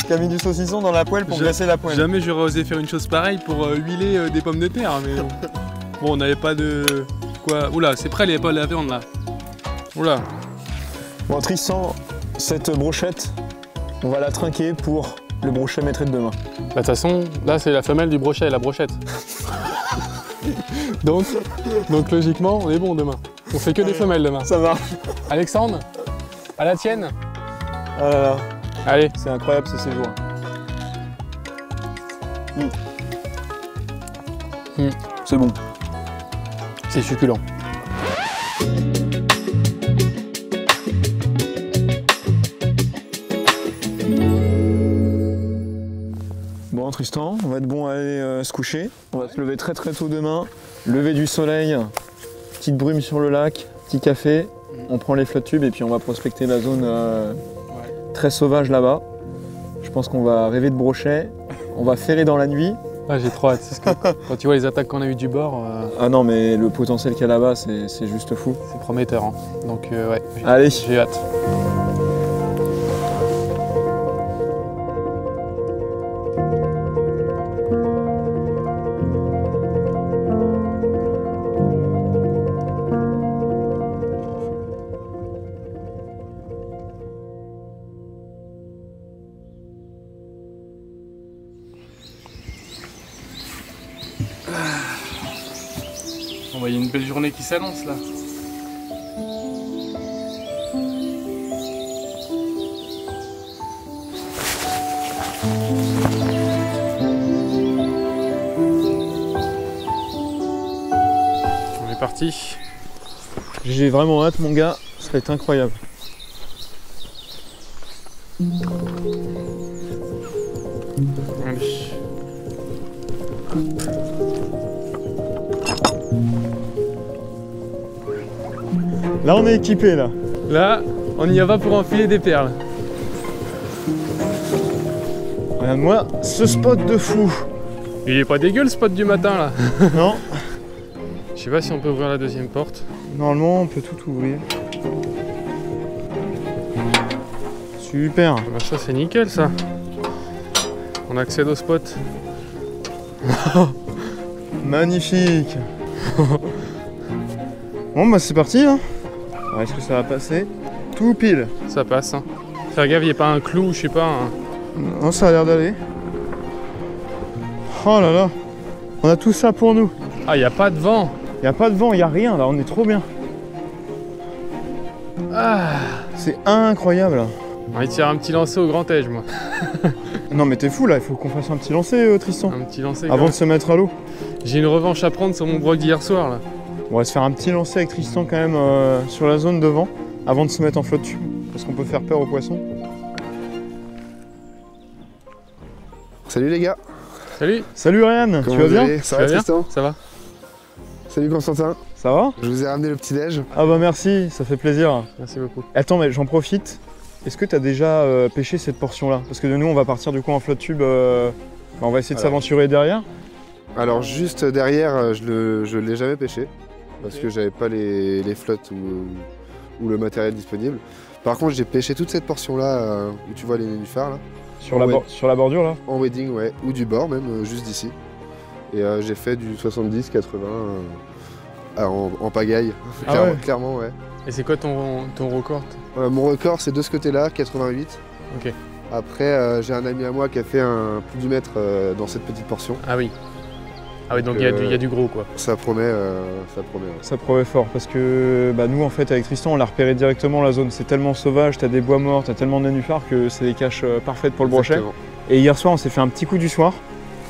Qui a mis du saucisson dans la poêle pour graisser la poêle. Jamais j'aurais osé faire une chose pareille pour huiler des pommes de terre. Mais bon, on n'avait pas de... Quoi? Oula, c'est prêt la viande là. Oula. Bon, Tristan, cette brochette, on va la trinquer pour le brochet maître de demain. De toute façon, là c'est la femelle du brochet, la brochette. donc logiquement, on est bon demain. On fait que des femelles demain. Ça marche. Alexandre, à la tienne. Ah là là. Allez. C'est incroyable ce séjour. C'est bon. C'est succulent. Bon Tristan, on va être bon à aller se coucher. On va se lever très tôt demain. Lever du soleil, petite brume sur le lac, petit café. On prend les flottes tubes et puis on va prospecter la zone très sauvage là-bas. Je pense qu'on va rêver de brochet. On va ferrer dans la nuit. Ah, j'ai trop hâte. Quand tu vois les attaques qu'on a eues du bord... Ah non mais le potentiel qu'il y a là-bas c'est juste fou. C'est prometteur. Hein. Donc ouais, allez, j'ai hâte. Bon, bah, y a une belle journée qui s'annonce là. On est parti. J'ai vraiment hâte mon gars, ça va être incroyable. Allez. Là on est équipé là. Là, on y va pour enfiler des perles. Regarde-moi ce spot de fou. Il est pas dégueu le spot du matin là. Non. Je sais pas si on peut ouvrir la deuxième porte. Normalement on peut tout ouvrir. Super. Bah, ça c'est nickel ça. On accède au spot. Magnifique. Bon bah c'est parti hein. Alors, est-ce que ça va passer? Tout pile. Ça passe. Hein. Faire gaffe, il n'y a pas un clou, je sais pas. Non, ça a l'air d'aller. Oh là là. On a tout ça pour nous. Ah, il n'y a pas de vent. Il n'y a pas de vent, il n'y a rien là, on est trop bien. Ah. C'est incroyable. On va tirer un petit lancer au Grand Ège, moi. Non mais t'es fou là, il faut qu'on fasse un petit lancer Tristan. Un petit lancer. Avant de se mettre à l'eau. J'ai une revanche à prendre sur mon broc d'hier soir là. On va se faire un petit lancer avec Tristan quand même sur la zone devant avant de se mettre en flotte tube parce qu'on peut faire peur aux poissons. Salut les gars. Salut. Salut Ryan, tu vas bien? Ça va Tristan? Ça va? Salut Constantin. Ça va? Je vous ai ramené le petit-déj. Ah bah merci, ça fait plaisir. Merci beaucoup. Attends mais j'en profite. Est-ce que tu as déjà pêché cette portion là? Parce que de nous on va partir du coup en flotte tube, on va essayer de s'aventurer derrière. Alors juste derrière, je l'ai jamais pêché parce que j'avais pas les flottes ou le matériel disponible. Par contre j'ai pêché toute cette portion là où tu vois les nénuphars là. Sur la bordure là? En wedding ouais, ou du bord même, juste d'ici. Et j'ai fait du 70-80 en pagaille, clairement ouais. Et c'est quoi ton record? Mon record c'est de ce côté là, 88. Ok. Après j'ai un ami à moi qui a fait un plus du mètre dans cette petite portion. Ah oui. Ah oui, donc il y a du gros quoi. Ça promet, ça promet. Ouais. Ça promet fort parce que nous en fait avec Tristan on l'a repéré directement la zone, c'est tellement sauvage, t'as des bois morts, t'as tellement de nénuphars que c'est des caches parfaites pour le brochet. Exactement. Et hier soir on s'est fait un petit coup du soir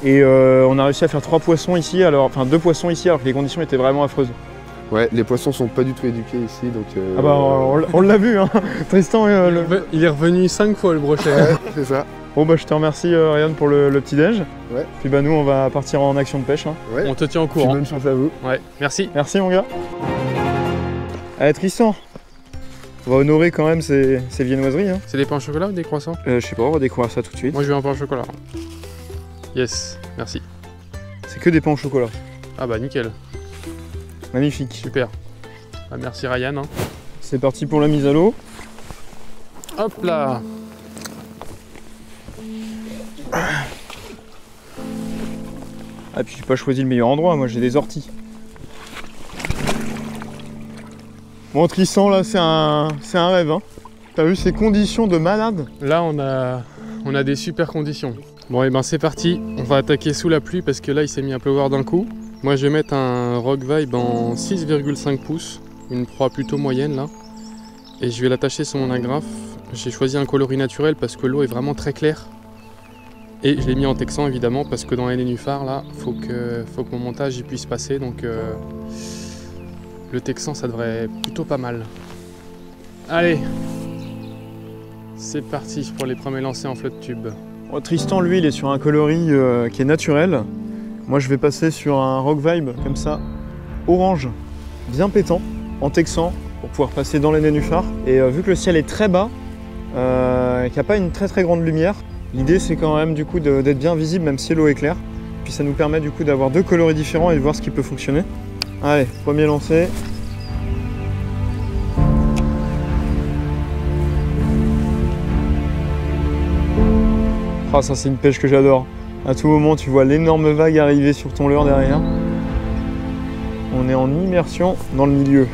et on a réussi à faire 3 poissons ici, enfin 2 poissons ici alors que les conditions étaient vraiment affreuses. Ouais, les poissons sont pas du tout éduqués ici donc. Ah bah on l'a vu hein, Tristan Il est revenu 5 fois le brochet. Ouais, c'est ça. Bon bah je te remercie Ryan pour le petit déj. Ouais. Puis nous on va partir en action de pêche. Hein. Ouais. On te tient au Puis courant. bonne chance à vous. Ouais, merci. Merci mon gars. Allez Tristan, on va honorer quand même ces viennoiseries. Hein. C'est des pains au chocolat ou des croissants? Je sais pas, on va découvrir ça tout de suite. Moi je veux un pain au chocolat. Yes, merci. C'est que des pains au chocolat. Ah bah nickel, Magnifique. super. Ah, merci Ryan. Hein. C'est parti pour la mise à l'eau. Hop là. Ah puis j'ai pas choisi le meilleur endroit, moi j'ai des orties. Bon Tristan là c'est un rêve hein. T'as vu ces conditions de malade? Là on a des super conditions. Bon et ben c'est parti, on va attaquer sous la pluie parce que là il s'est mis à pleuvoir d'un coup. Moi je vais mettre un Rock Vibe en 6,5 pouces, une proie plutôt moyenne là. Et je vais l'attacher sur mon agrafe. J'ai choisi un coloris naturel parce que l'eau est vraiment très claire. Et je l'ai mis en texan évidemment parce que dans les nénuphars là, faut que mon montage y puisse passer. Donc le texan ça devrait plutôt pas mal. Allez, c'est parti pour les premiers lancers en flotte tube. Bon, Tristan lui il est sur un coloris qui est naturel. Moi je vais passer sur un Rock Vibe comme ça, orange, bien pétant, en texan pour pouvoir passer dans les nénuphars. Et vu que le ciel est très bas, qu'il n'y a pas une très grande lumière, l'idée c'est quand même du coup d'être bien visible même si l'eau est claire. Puis ça nous permet du coup d'avoir 2 coloris différents et de voir ce qui peut fonctionner. Allez, premier lancer. Ah ça c'est une pêche que j'adore. À tout moment tu vois l'énorme vague arriver sur ton leurre derrière. On est en immersion dans le milieu.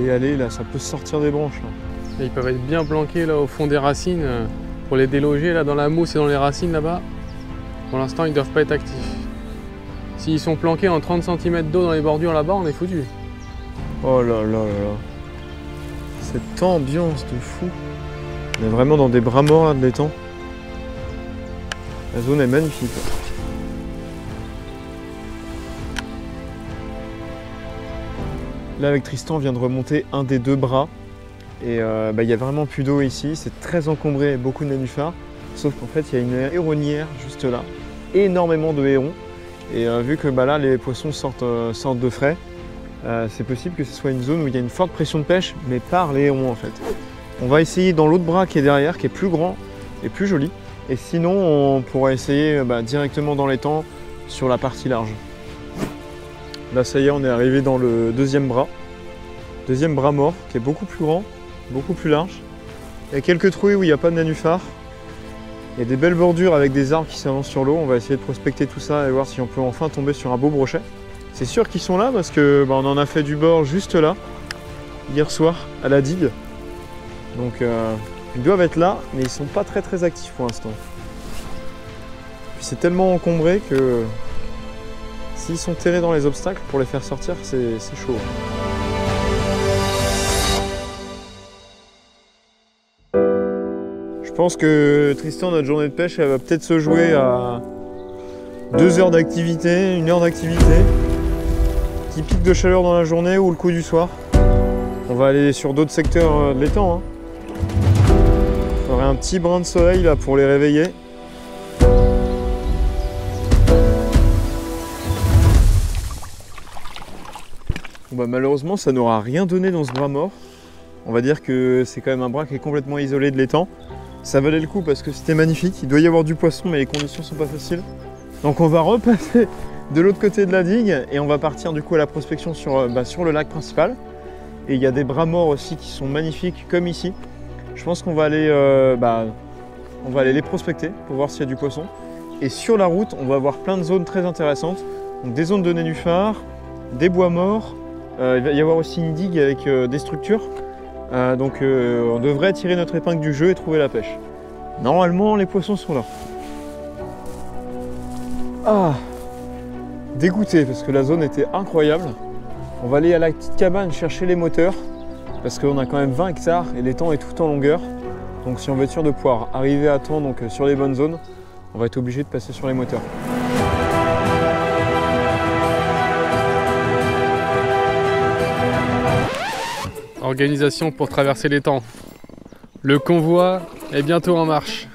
Allez, là, ça peut sortir des branches. Là. Et ils peuvent être bien planqués là au fond des racines pour les déloger là dans la mousse et dans les racines là-bas. Pour l'instant, ils doivent pas être actifs. S'ils sont planqués en 30 cm d'eau dans les bordures là-bas, on est foutu. Oh là là là là. Cette ambiance de fou. On est vraiment dans des bras morts là de l'étang. La zone est magnifique. Là avec Tristan on vient de remonter un des 2 bras et il y a vraiment plus d'eau ici, c'est très encombré et beaucoup de nénuphars, sauf qu'en fait il y a une héronnière juste là, énormément de hérons et vu que là les poissons sortent de frais, c'est possible que ce soit une zone où il y a une forte pression de pêche mais par les hérons en fait. On va essayer dans l'autre bras qui est derrière, qui est plus grand et plus joli, et sinon on pourra essayer directement dans l'étang sur la partie large. Là ça y est, on est arrivé dans le deuxième bras mort, qui est beaucoup plus grand, beaucoup plus large. Il y a quelques trous où il n'y a pas de nénuphars. Il y a des belles bordures avec des arbres qui s'avancent sur l'eau. On va essayer de prospecter tout ça et voir si on peut enfin tomber sur un beau brochet. C'est sûr qu'ils sont là parce que on en a fait du bord juste là, hier soir, à la digue. Donc ils doivent être là, mais ils sont pas très actifs pour l'instant. Puis c'est tellement encombré que s'ils sont terrés dans les obstacles, pour les faire sortir, c'est chaud. Je pense que Tristan, notre journée de pêche, elle va peut-être se jouer à 2 heures d'activité, 1 heure d'activité. Petit pic de chaleur dans la journée ou le coup du soir. On va aller sur d'autres secteurs de l'étang. Hein. Il y aurait un petit brin de soleil là pour les réveiller. Malheureusement, ça n'aura rien donné dans ce bras mort. On va dire que c'est quand même un bras qui est complètement isolé de l'étang. Ça valait le coup parce que c'était magnifique. Il doit y avoir du poisson, mais les conditions sont pas faciles. Donc on va repasser de l'autre côté de la digue et on va partir du coup à la prospection sur le lac principal. Et il y a des bras morts aussi qui sont magnifiques, comme ici. Je pense qu'on va aller, les prospecter pour voir s'il y a du poisson. Et sur la route, on va avoir plein de zones très intéressantes. Donc des zones de nénuphars, des bois morts, Il va y avoir aussi une digue avec des structures. Donc on devrait tirer notre épingle du jeu et trouver la pêche. Normalement, les poissons sont là. Ah, dégoûté parce que la zone était incroyable. On va aller à la petite cabane chercher les moteurs parce qu'on a quand même 20 hectares et l'étang est tout en longueur. Donc si on veut être sûr de pouvoir arriver à temps donc, sur les bonnes zones, on va être obligé de passer sur les moteurs. Organisation pour traverser l'étang. Le convoi est bientôt en marche.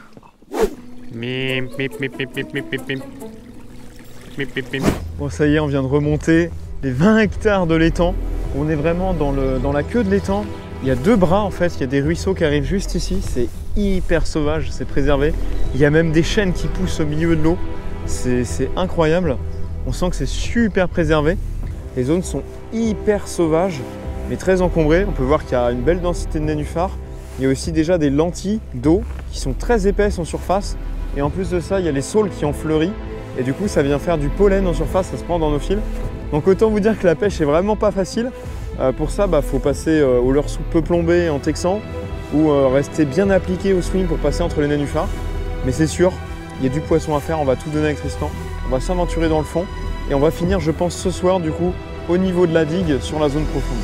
Bon, ça y est, on vient de remonter les 20 hectares de l'étang. On est vraiment dans la queue de l'étang. Il y a 2 bras en fait, il y a des ruisseaux qui arrivent juste ici. C'est hyper sauvage, c'est préservé. Il y a même des chênes qui poussent au milieu de l'eau. C'est incroyable. On sent que c'est super préservé. Les zones sont hyper sauvages, mais très encombrées. On peut voir qu'il y a une belle densité de nénuphars. Il y a aussi déjà des lentilles d'eau qui sont très épaisses en surface. Et en plus de ça, il y a les saules qui ont fleuri. Et du coup, ça vient faire du pollen en surface, ça se prend dans nos fils. Donc autant vous dire que la pêche est vraiment pas facile. Pour ça, faut passer au leurre soupe peu plombé en texan ou rester bien appliqué au swing pour passer entre les nénuphars. Mais c'est sûr, il y a du poisson à faire, on va tout donner avec Tristan. On va s'aventurer dans le fond et on va finir, je pense, ce soir, du coup, au niveau de la digue sur la zone profonde.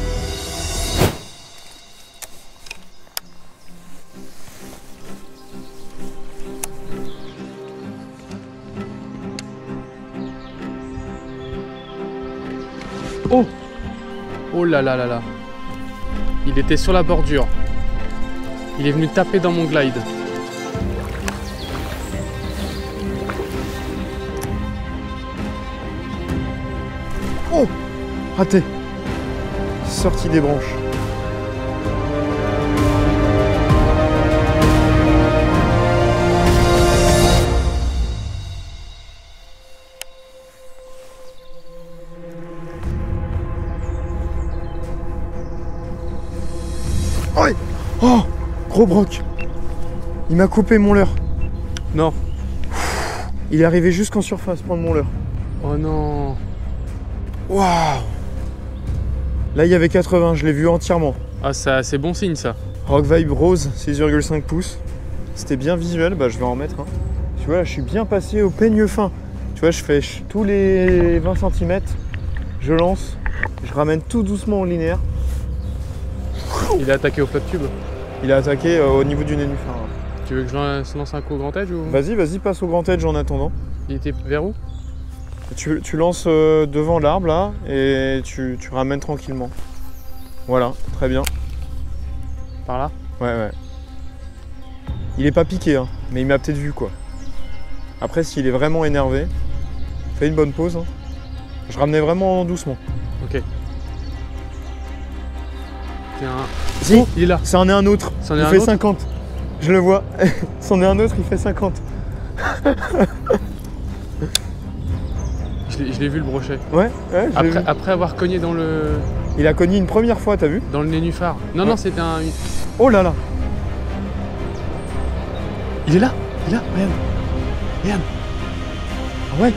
Oh! Oh là là là là. Il était sur la bordure. Il est venu taper dans mon glide. Oh! Raté! Sorti des branches. Oh, gros broc. Il m'a coupé mon leurre. Non. Il est arrivé jusqu'en surface prendre mon leurre. Oh non. Waouh. Là, il y avait 80, je l'ai vu entièrement. Ah, ça, c'est bon signe ça. Rock Vibe rose, 6,5 pouces. C'était bien visuel, je vais en remettre. Tu vois, là, je suis bien passé au peigne fin. Tu vois, je fais tous les 20 cm, je lance, je ramène tout doucement au linéaire. Il a attaqué au flot tube. Il a attaqué au niveau du nénuphar. Tu veux que je lance un coup au grand edge ou... Vas-y, passe au grand edge en attendant. Il était vers où? Tu lances devant l'arbre là et tu ramènes tranquillement. Voilà, très bien. Par là? Ouais. Il est pas piqué, hein, mais il m'a peut-être vu quoi. Après, s'il est vraiment énervé, fais une bonne pause. Hein. Je ramenais vraiment doucement. Ok. Tiens. Si, oh, il est là. C'en est un autre. Il fait 50. Je le vois. C'en est un autre, il fait 50. Je l'ai vu le brochet. Ouais, après avoir cogné dans le... Il a cogné une première fois, t'as vu? Dans le nénuphar. Non, ouais. Non, c'était un... Oh là là. Il est là. Regarde. Ah ouais.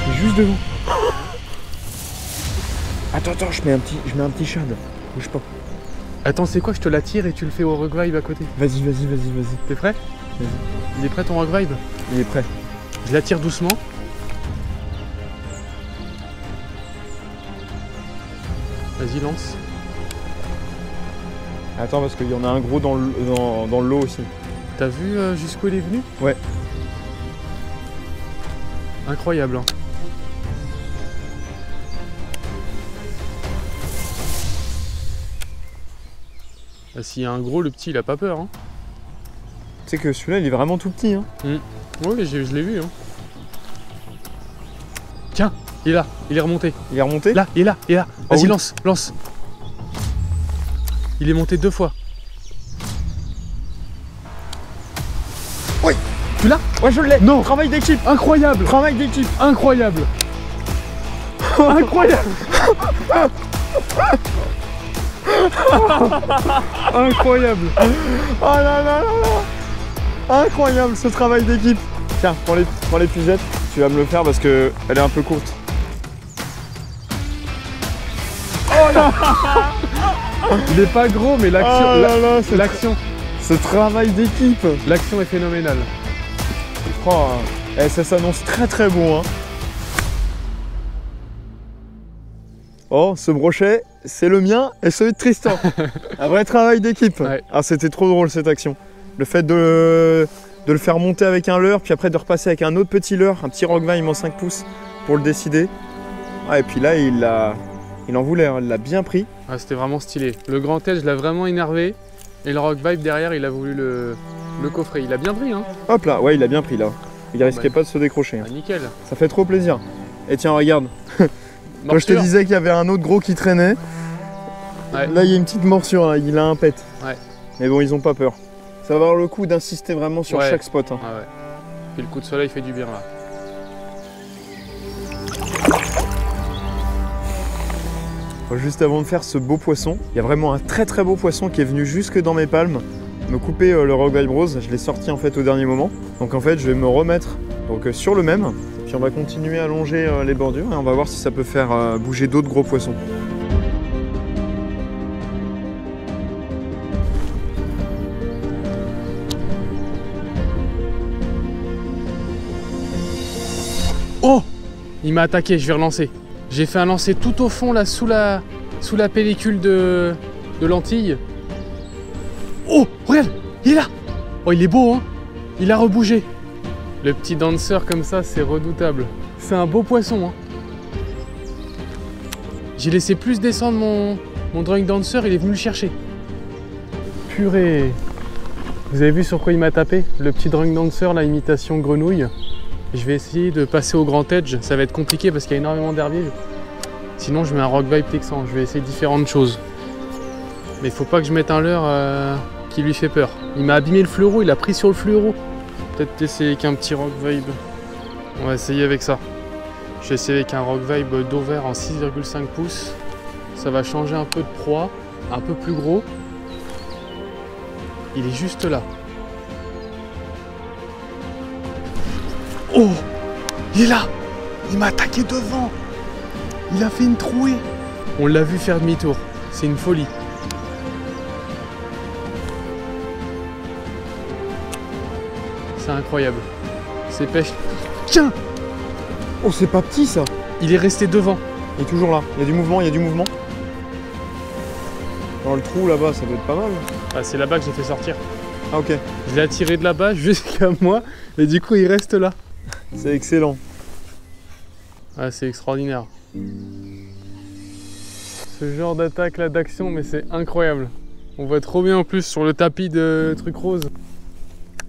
Il est juste devant. Attends, je mets un petit shad. Bouge pas. Attends, c'est quoi? Je te l'attire et tu le fais au rock vibe à côté. Vas-y. T'es prêt? Vas-y. Il est prêt ton rock vibe? Il est prêt. Je l'attire doucement. Vas-y, lance. Attends, parce qu'il y en a un gros dans le lot aussi. T'as vu jusqu'où il est venu? Ouais. Incroyable, hein. Ah, s'il y a un gros, le petit, il a pas peur, hein. Tu sais que celui-là, il est vraiment tout petit, hein. Oui, je l'ai vu, hein. Tiens, il est là, il est remonté. Il est remonté? Là, il est là. Oh, vas-y, oui. lance. Il est monté 2 fois. Oui. Tu l'as? Ouais, je l'ai. Non. Travail d'équipe. Incroyable. Travail d'équipe. Incroyable. Incroyable. Incroyable. Oh là. Incroyable ce travail d'équipe. Tiens, prends les pugettes. Tu vas me le faire parce qu'elle est un peu courte. Oh Il est pas gros, mais l'action. Oh là là, l'action. Ce travail d'équipe. L'action est phénoménale. Oh, ça s'annonce très très bon. Hein. Oh, ce brochet, c'est le mien et celui de Tristan. Un vrai travail d'équipe. Ouais. Ah, c'était trop drôle cette action. Le fait de le faire monter avec un leurre, puis après de repasser avec un autre petit leurre, un petit rock vibe en 5 pouces pour le décider. Ah, et puis là, il en voulait, hein, il l'a bien pris. Ah, c'était vraiment stylé. Le grand edge l'a vraiment énervé. Et le rock vibe derrière, il a voulu le coffrer. Il a bien pris, hein. Hop là, ouais, il a bien pris là. Il risquait pas de se décrocher. Hein. Ah, nickel. Ça fait trop plaisir. Et tiens, regarde. Quand je te disais qu'il y avait un autre gros qui traînait, ouais. Là il y a une petite morsure, là. Il a un pet. Ouais. Mais bon, ils ont pas peur. Ça va avoir le coup d'insister vraiment sur ouais. chaque spot. Hein. Ah ouais. Puis le coup de soleil fait du bien là. Juste avant de faire ce beau poisson, il y a vraiment un très très beau poisson qui est venu jusque dans mes palmes, me couper le rock vibe rose. Je l'ai sorti en fait au dernier moment. Donc en fait je vais me remettre sur le même. Puis on va continuer à longer les bordures et on va voir si ça peut faire bouger d'autres gros poissons. Oh! Il m'a attaqué, je vais relancer. J'ai fait un lancer tout au fond là, sous la pellicule de lentilles. Oh! Regarde! Il est là! Oh, il est beau, hein? Il a rebougé. Le petit dancer comme ça, c'est redoutable. C'est un beau poisson, hein. J'ai laissé plus descendre mon drawing dancer, il est venu le chercher. Purée! Vous avez vu sur quoi il m'a tapé? Le petit drawing dancer, la imitation grenouille. Je vais essayer de passer au grand edge. Ça va être compliqué parce qu'il y a énormément d'herbe. Sinon, je mets un rock vibe texan. Je vais essayer différentes choses. Mais il faut pas que je mette un leurre qui lui fait peur. Il m'a abîmé le fluoro, il a pris sur le fluoro. Peut-être essayer avec un petit rock vibe. On va essayer avec ça. Je vais essayer avec un rock vibe Dover en 6,5 pouces. Ça va changer un peu de proie, un peu plus gros. Il est juste là. Oh! Il est là! Il m'a attaqué devant! Il a fait une trouée! On l'a vu faire demi-tour. C'est une folie. C'est incroyable. C'est pêche. Tiens! Oh, c'est pas petit ça! Il est resté devant. Il est toujours là. Il y a du mouvement, il y a du mouvement. Dans le trou là-bas, ça doit être pas mal. Ah, c'est là-bas que j'ai fait sortir. Ah, ok. Je l'ai attiré de là-bas jusqu'à moi. Et du coup, il reste là. C'est excellent. Ah, c'est extraordinaire. Ce genre d'attaque là, d'action, mais c'est incroyable. On voit trop bien en plus sur le tapis de trucs roses.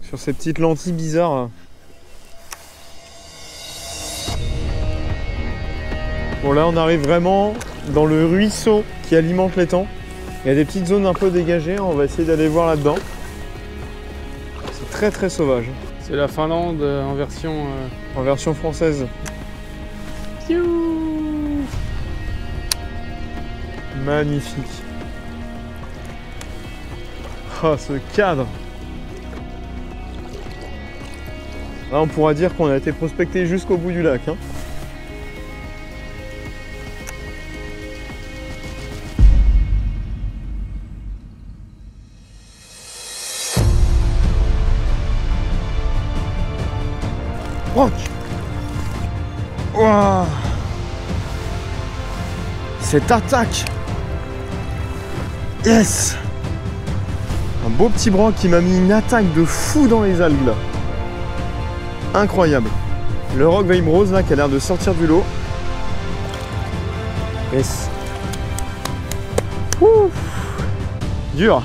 Sur ces petites lentilles bizarres. Bon, là on arrive vraiment dans le ruisseau qui alimente l'étang. Il y a des petites zones un peu dégagées, on va essayer d'aller voir là-dedans. C'est très très sauvage. C'est la Finlande en version... En version française. Magnifique. Oh, ce cadre. Là, on pourra dire qu'on a été prospecté jusqu'au bout du lac. Hein. Rock. Wow. Cette attaque. Yes. Un beau petit broc qui m'a mis une attaque de fou dans les algues là. Incroyable. Le rock vibe rose là qui a l'air de sortir du lot. Yes. Ouh. Dur.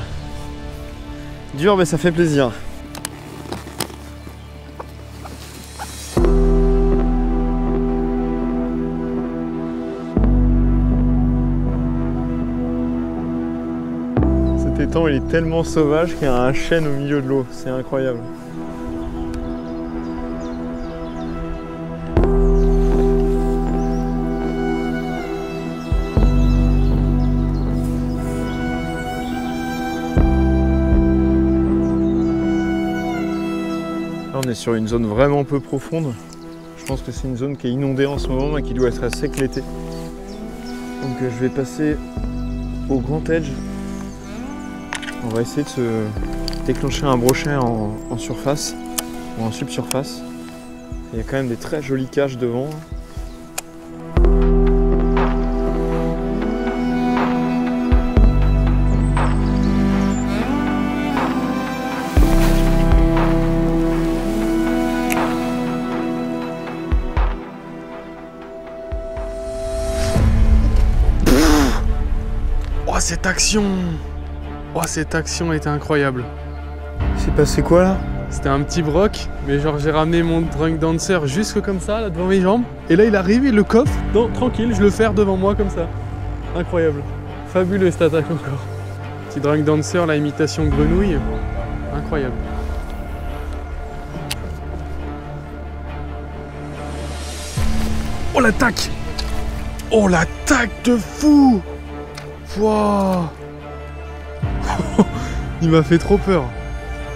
Dur mais ça fait plaisir. Cet étang il est tellement sauvage qu'il y a un chêne au milieu de l'eau. C'est incroyable. On est sur une zone vraiment peu profonde. Je pense que c'est une zone qui est inondée en ce moment et qui doit être à sec l'été. Donc je vais passer au Grand Edge. On va essayer de se déclencher un brochet en surface ou en subsurface. Il y a quand même des très jolies caches devant. Cette action était incroyable. Il s'est passé quoi là? C'était un petit broc, mais genre j'ai ramené mon drunk dancer jusque comme ça, là devant mes jambes. Et là il arrive, il le coffre, tranquille, je le fais devant moi comme ça. Incroyable. Fabuleux cette attaque encore. Petit drunk dancer, la imitation grenouille. Incroyable. Oh l'attaque! Oh l'attaque de fou! Wow. Il m'a fait trop peur.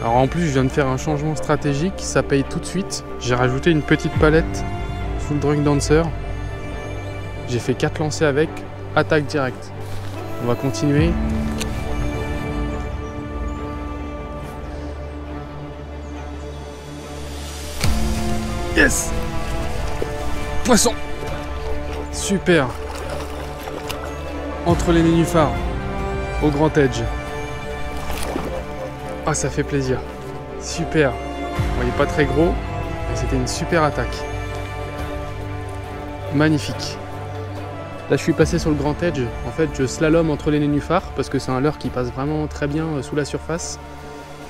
Alors en plus je viens de faire un changement stratégique, ça paye tout de suite. J'ai rajouté une petite palette full drunk dancer. J'ai fait 4 lancers avec, attaque directe. On va continuer. Yes! Poisson! Super! Entre les nénuphars, au Grand Edge. Ah, ça fait plaisir. Super. Bon, il n'est pas très gros, mais c'était une super attaque. Magnifique. Là, je suis passé sur le Grand Edge. En fait, je slalom entre les nénuphars parce que c'est un leurre qui passe vraiment très bien sous la surface.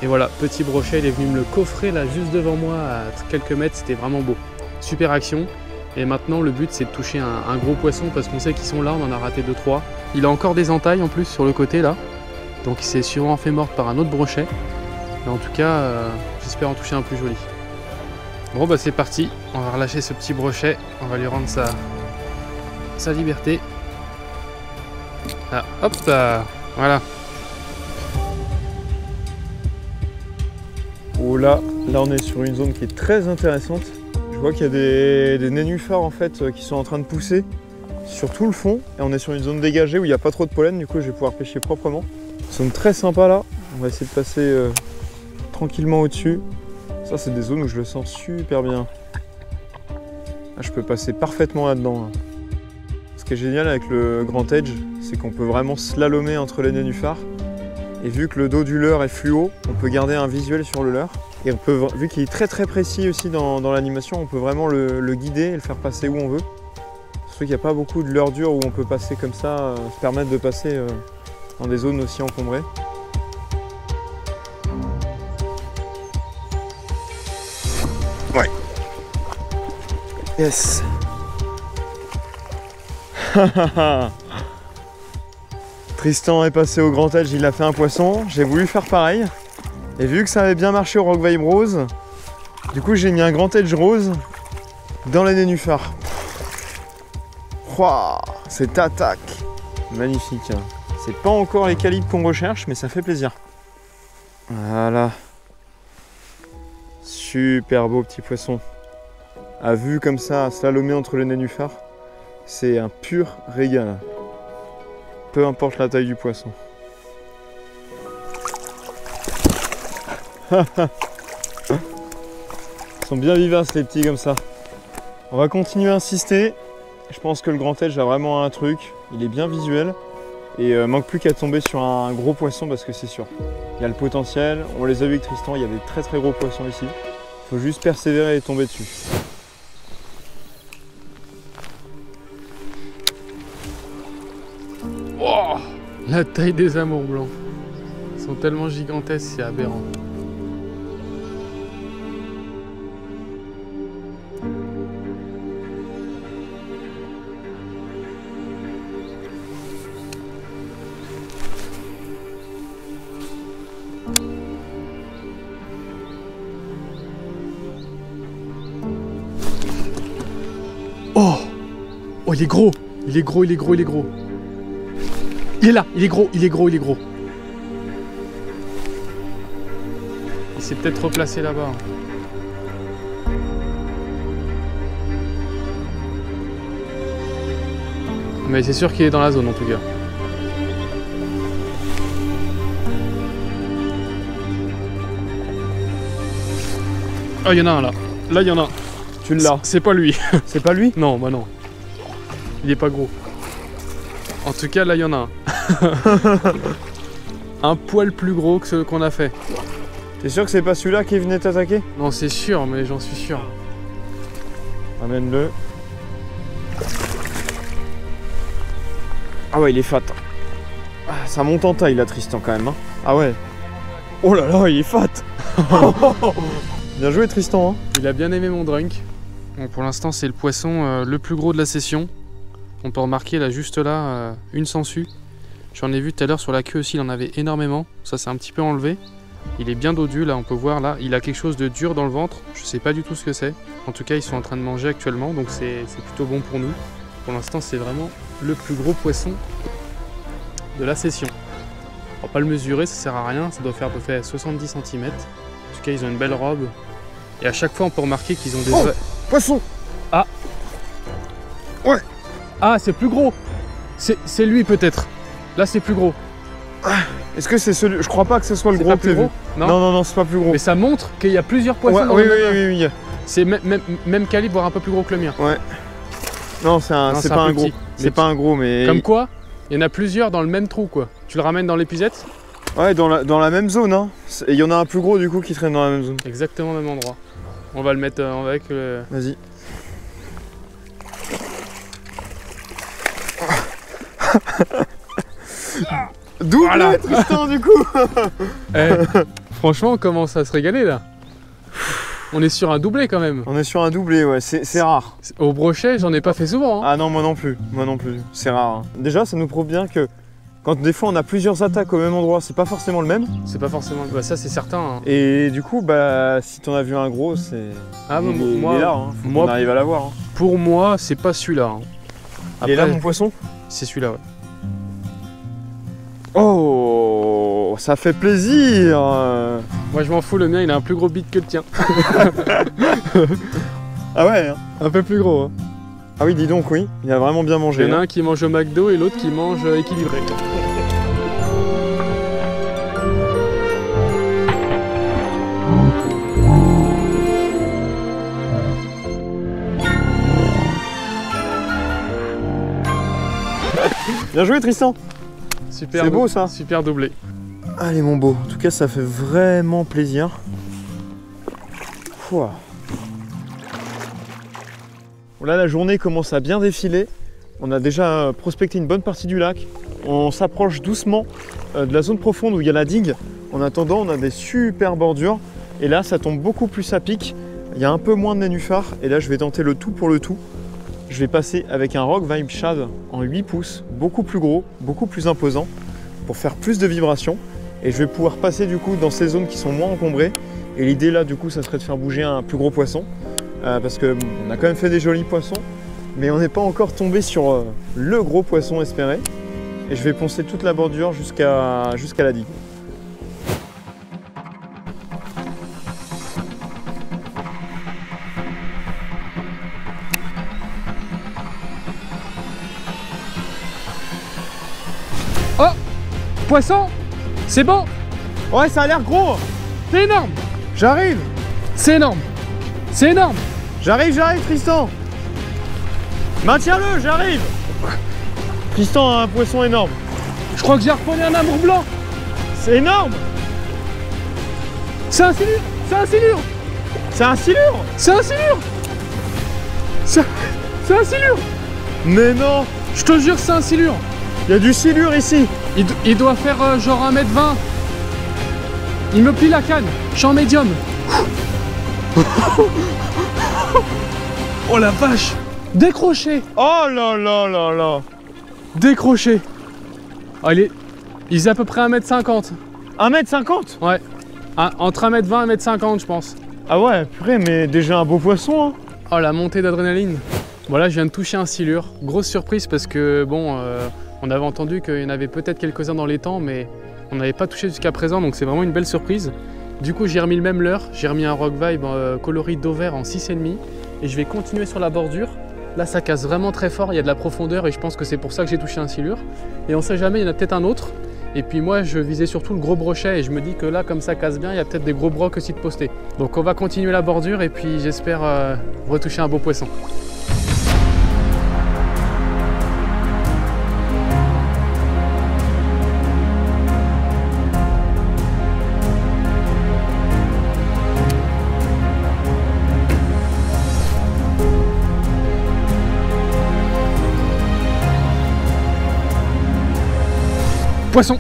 Et voilà, petit brochet, il est venu me le coffrer là juste devant moi à quelques mètres. C'était vraiment beau. Super action. Et maintenant, le but, c'est de toucher un gros poisson parce qu'on sait qu'ils sont là. On en a raté 2-3. Il a encore des entailles en plus sur le côté là. Donc il s'est sûrement fait mordre par un autre brochet. Mais en tout cas, j'espère en toucher un plus joli. Bon bah c'est parti, on va relâcher ce petit brochet. On va lui rendre sa liberté. Ah, hop là, voilà. Oh là on est sur une zone qui est très intéressante. Je vois qu'il y a des nénuphars en fait qui sont en train de pousser sur tout le fond. Et on est sur une zone dégagée où il n'y a pas trop de pollen, du coup je vais pouvoir pêcher proprement. Zone très sympa là, on va essayer de passer tranquillement au-dessus. Ça c'est des zones où je le sens super bien. Là, je peux passer parfaitement là-dedans. Ce qui est génial avec le Grand Edge, c'est qu'on peut vraiment slalomer entre les nénuphars. Et vu que le dos du leurre est fluo, on peut garder un visuel sur le leurre. Et on peut, vu qu'il est très très précis aussi dans l'animation, on peut vraiment le guider et le faire passer où on veut. Surtout qu'il n'y a pas beaucoup de leurres dures où on peut passer comme ça, se permettre de passer dans des zones aussi encombrées. Ouais. Yes. Tristan est passé au Grand Edge, il a fait un poisson. J'ai voulu faire pareil. Et vu que ça avait bien marché au Rock Vibe Rose, du coup j'ai mis un Grand Edge rose dans les nénuphars. Wow, cette attaque, magnifique. C'est pas encore les calibres qu'on recherche, mais ça fait plaisir. Voilà. Super beau petit poisson. À vue comme ça, slalomer entre les nénuphars, c'est un pur régal. Peu importe la taille du poisson. Ils sont bien vivaces les petits comme ça. On va continuer à insister. Je pense que le Grand Edge a vraiment un truc. Il est bien visuel. Et manque plus qu'à tomber sur un gros poisson parce que c'est sûr. Il y a le potentiel. On les a vus avec Tristan. Il y a des très très gros poissons ici. Il faut juste persévérer et tomber dessus. Oh, la taille des amours blancs. Ils sont tellement gigantesques, c'est aberrant. Oh, oh, il est gros, il est gros, il est gros, il est gros. Il est là, il est gros, il est gros, il est gros. Il s'est peut-être replacé là-bas. Mais c'est sûr qu'il est dans la zone en tout cas. Oh, il y en a un là. Là, il y en a un. Tu l'as. C'est pas lui. C'est pas lui? Non, bah non. Il est pas gros. En tout cas, là, il y en a un. Un poil plus gros que ceux qu'on a fait. T'es sûr que c'est pas celui-là qui venait t'attaquer? Non, c'est sûr, mais j'en suis sûr. Amène-le. Ah ouais, il est fat. Ah, ça monte en taille là, Tristan, quand même. Hein. Ah ouais. Oh là là, il est fat. Bien joué, Tristan. Hein. Il a bien aimé mon drunk. Bon, pour l'instant, c'est le poisson le plus gros de la session. On peut remarquer là, juste là, une sangsue. J'en ai vu tout à l'heure sur la queue aussi, il en avait énormément. Ça s'est un petit peu enlevé. Il est bien dodu, là, on peut voir là. Il a quelque chose de dur dans le ventre. Je sais pas du tout ce que c'est. En tout cas, ils sont en train de manger actuellement, donc c'est plutôt bon pour nous. Pour l'instant, c'est vraiment le plus gros poisson de la session. On va pas le mesurer, ça sert à rien. Ça doit faire à peu près 70 cm. En tout cas, ils ont une belle robe. Et à chaque fois, on peut remarquer qu'ils ont des... Oh, poisson. Ah. Ouais. Ah, c'est plus gros. C'est lui peut-être. Là, c'est plus gros. Est-ce que c'est celui... Je crois pas que ce soit le C'est gros pas que plus t'as vu. gros? Non. Non, non, non, c'est pas plus gros. Mais ça montre qu'il y a plusieurs poissons Ouais, dans oui, le oui, même. oui, oui. C'est même calibre, voire un peu plus gros que le mien. Ouais. Non, c'est pas un plus gros. petit. C'est pas un gros, mais... Comme quoi, il y en a plusieurs dans le même trou, quoi. Tu le ramènes dans l'épuisette? Ouais, dans la même zone, hein. Et il y en a un plus gros, du coup, qui traîne dans la même zone. Exactement au même endroit. On va le mettre avec le... Vas-y. Double, Voilà. Tristan, du coup. Eh, franchement, on commence à se régaler, là. On est sur un doublé, quand même. On est sur un doublé, ouais, c'est rare. Au brochet, j'en ai pas fait souvent, hein. Ah non, moi non plus, c'est rare. Hein. Déjà, ça nous prouve bien que quand des fois on a plusieurs attaques au même endroit, c'est pas forcément le même. C'est pas forcément... Bah, ça, c'est certain, hein. Et du coup, bah, si t'en as vu un gros, c'est... Ah, il, bon, est, moi, il est là, hein. Faut moi- qu'on arrive à l'avoir. Hein. Pour moi, c'est pas celui-là, hein. Il est là, Après, mon poisson? c'est celui-là, ouais. Oh, ça fait plaisir. Moi, je m'en fous, le mien, il a un plus gros bit que le tien. Ah ouais, hein. Un peu plus gros, hein. Ah oui, dis donc, oui, il a vraiment bien Il mangé. y en a hein. un qui mange au McDo et l'autre qui mange équilibré. Bien joué, Tristan. Super, C'est beau, ça. Super doublé. Allez, mon beau, en tout cas, ça fait vraiment plaisir. Pouah. Là, la journée commence à bien défiler. On a déjà prospecté une bonne partie du lac. On s'approche doucement de la zone profonde où il y a la digue. En attendant, on a des super bordures. Et là, ça tombe beaucoup plus à pic. Il y a un peu moins de nénuphars. Et là, je vais tenter le tout pour le tout. Je vais passer avec un Rock Vibe Shad en 8 pouces, beaucoup plus gros, beaucoup plus imposant, pour faire plus de vibrations. Et je vais pouvoir passer du coup dans ces zones qui sont moins encombrées. Et l'idée là, du coup, ça serait de faire bouger un plus gros poisson. Parce que bon, on a quand même fait des jolis poissons, mais on n'est pas encore tombé sur le gros poisson espéré. Et je vais poncer toute la bordure jusqu'à la digue. Oh, poisson, c'est bon, Ouais, ça a l'air gros. c'est énorme, J'arrive, c'est énorme, c'est énorme. j'arrive, Tristan. Maintiens-le, j'arrive. Tristan a un poisson énorme. Je crois que j'ai repondu un amour blanc. C'est énorme. C'est un silure, c'est un silure, C'est un silure. c'est un silure. C'est un silure. Mais non, Je te jure, c'est un silure. il y a du silure ici. Il doit faire genre 1m20. Il me plie la canne. Je suis en médium. Oh la vache. Décroché. Oh là là là là. Décroché. Ah, il est à peu près 1m50. 1m50. Ouais. Ah, entre 1m20 et 1m50, je pense. Ah ouais, purée, mais déjà un beau poisson. Hein. Oh, la montée d'adrénaline. Voilà, je viens de toucher un silure. Grosse surprise parce que, bon, on avait entendu qu'il y en avait peut-être quelques-uns dans les temps, mais on n'avait pas touché jusqu'à présent, donc c'est vraiment une belle surprise. Du coup, j'ai remis le même leurre. J'ai remis un Rock Vibe coloris d'eau vert en 6,5 et je vais continuer sur la bordure Là, ça casse vraiment très fort, il y a de la profondeur et je pense que c'est pour ça que j'ai touché un silure. Et on sait jamais, il y en a peut-être un autre. Et puis moi, je visais surtout le gros brochet et je me dis que là, comme ça casse bien, il y a peut-être des gros brocs aussi de poster. Donc on va continuer la bordure et puis j'espère retoucher un beau poisson. Poisson!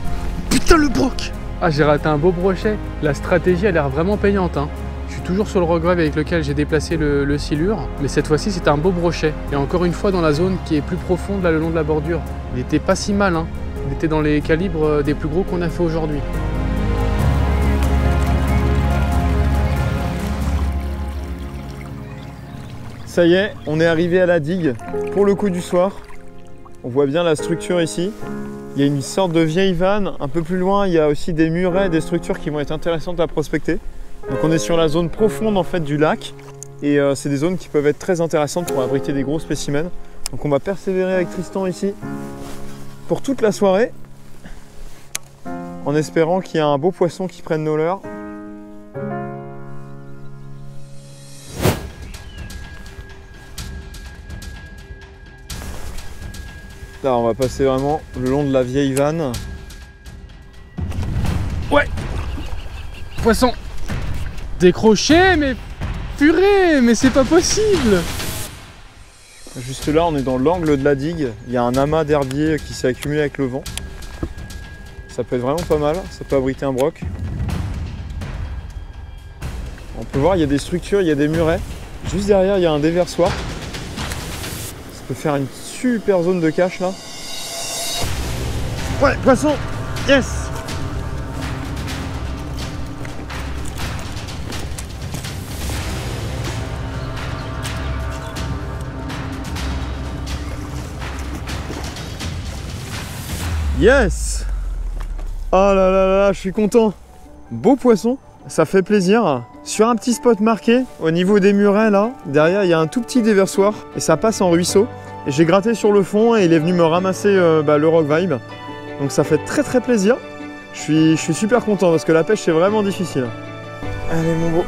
Putain le broc! Ah, j'ai raté un beau brochet. La stratégie a l'air vraiment payante, hein. Je suis toujours sur le regret avec lequel j'ai déplacé le silure, mais cette fois-ci c'est un beau brochet. Et encore une fois dans la zone qui est plus profonde là le long de la bordure. Il était pas si mal, hein. Il était dans les calibres des plus gros qu'on a fait aujourd'hui. Ça y est, on est arrivé à la digue pour le coup du soir. On voit bien la structure ici. Il y a une sorte de vieille vanne. Un peu plus loin, il y a aussi des murets, des structures qui vont être intéressantes à prospecter. Donc on est sur la zone profonde en fait du lac. Et c'est des zones qui peuvent être très intéressantes pour abriter des gros spécimens. Donc on va persévérer avec Tristan ici pour toute la soirée. En espérant qu'il y ait un beau poisson qui prenne nos leurres. Là, on va passer vraiment le long de la vieille vanne. Ouais! Poisson! Décroché, mais purée, mais c'est pas possible! Juste là, on est dans l'angle de la digue. Il y a un amas d'herbier qui s'est accumulé avec le vent. Ça peut être vraiment pas mal, ça peut abriter un broc. On peut voir, il y a des structures, il y a des murets. Juste derrière, il y a un déversoir. Ça peut faire une super zone de cache là. Ouais, poisson! Yes! Yes! Oh là là là, je suis content. Beau poisson, ça fait plaisir. Sur un petit spot marqué, au niveau des murets là, derrière il y a un tout petit déversoir et ça passe en ruisseau. Et j'ai gratté sur le fond et il est venu me ramasser le rock vibe. Donc ça fait très plaisir. Je suis super content parce que la pêche c'est vraiment difficile. Allez mon beau.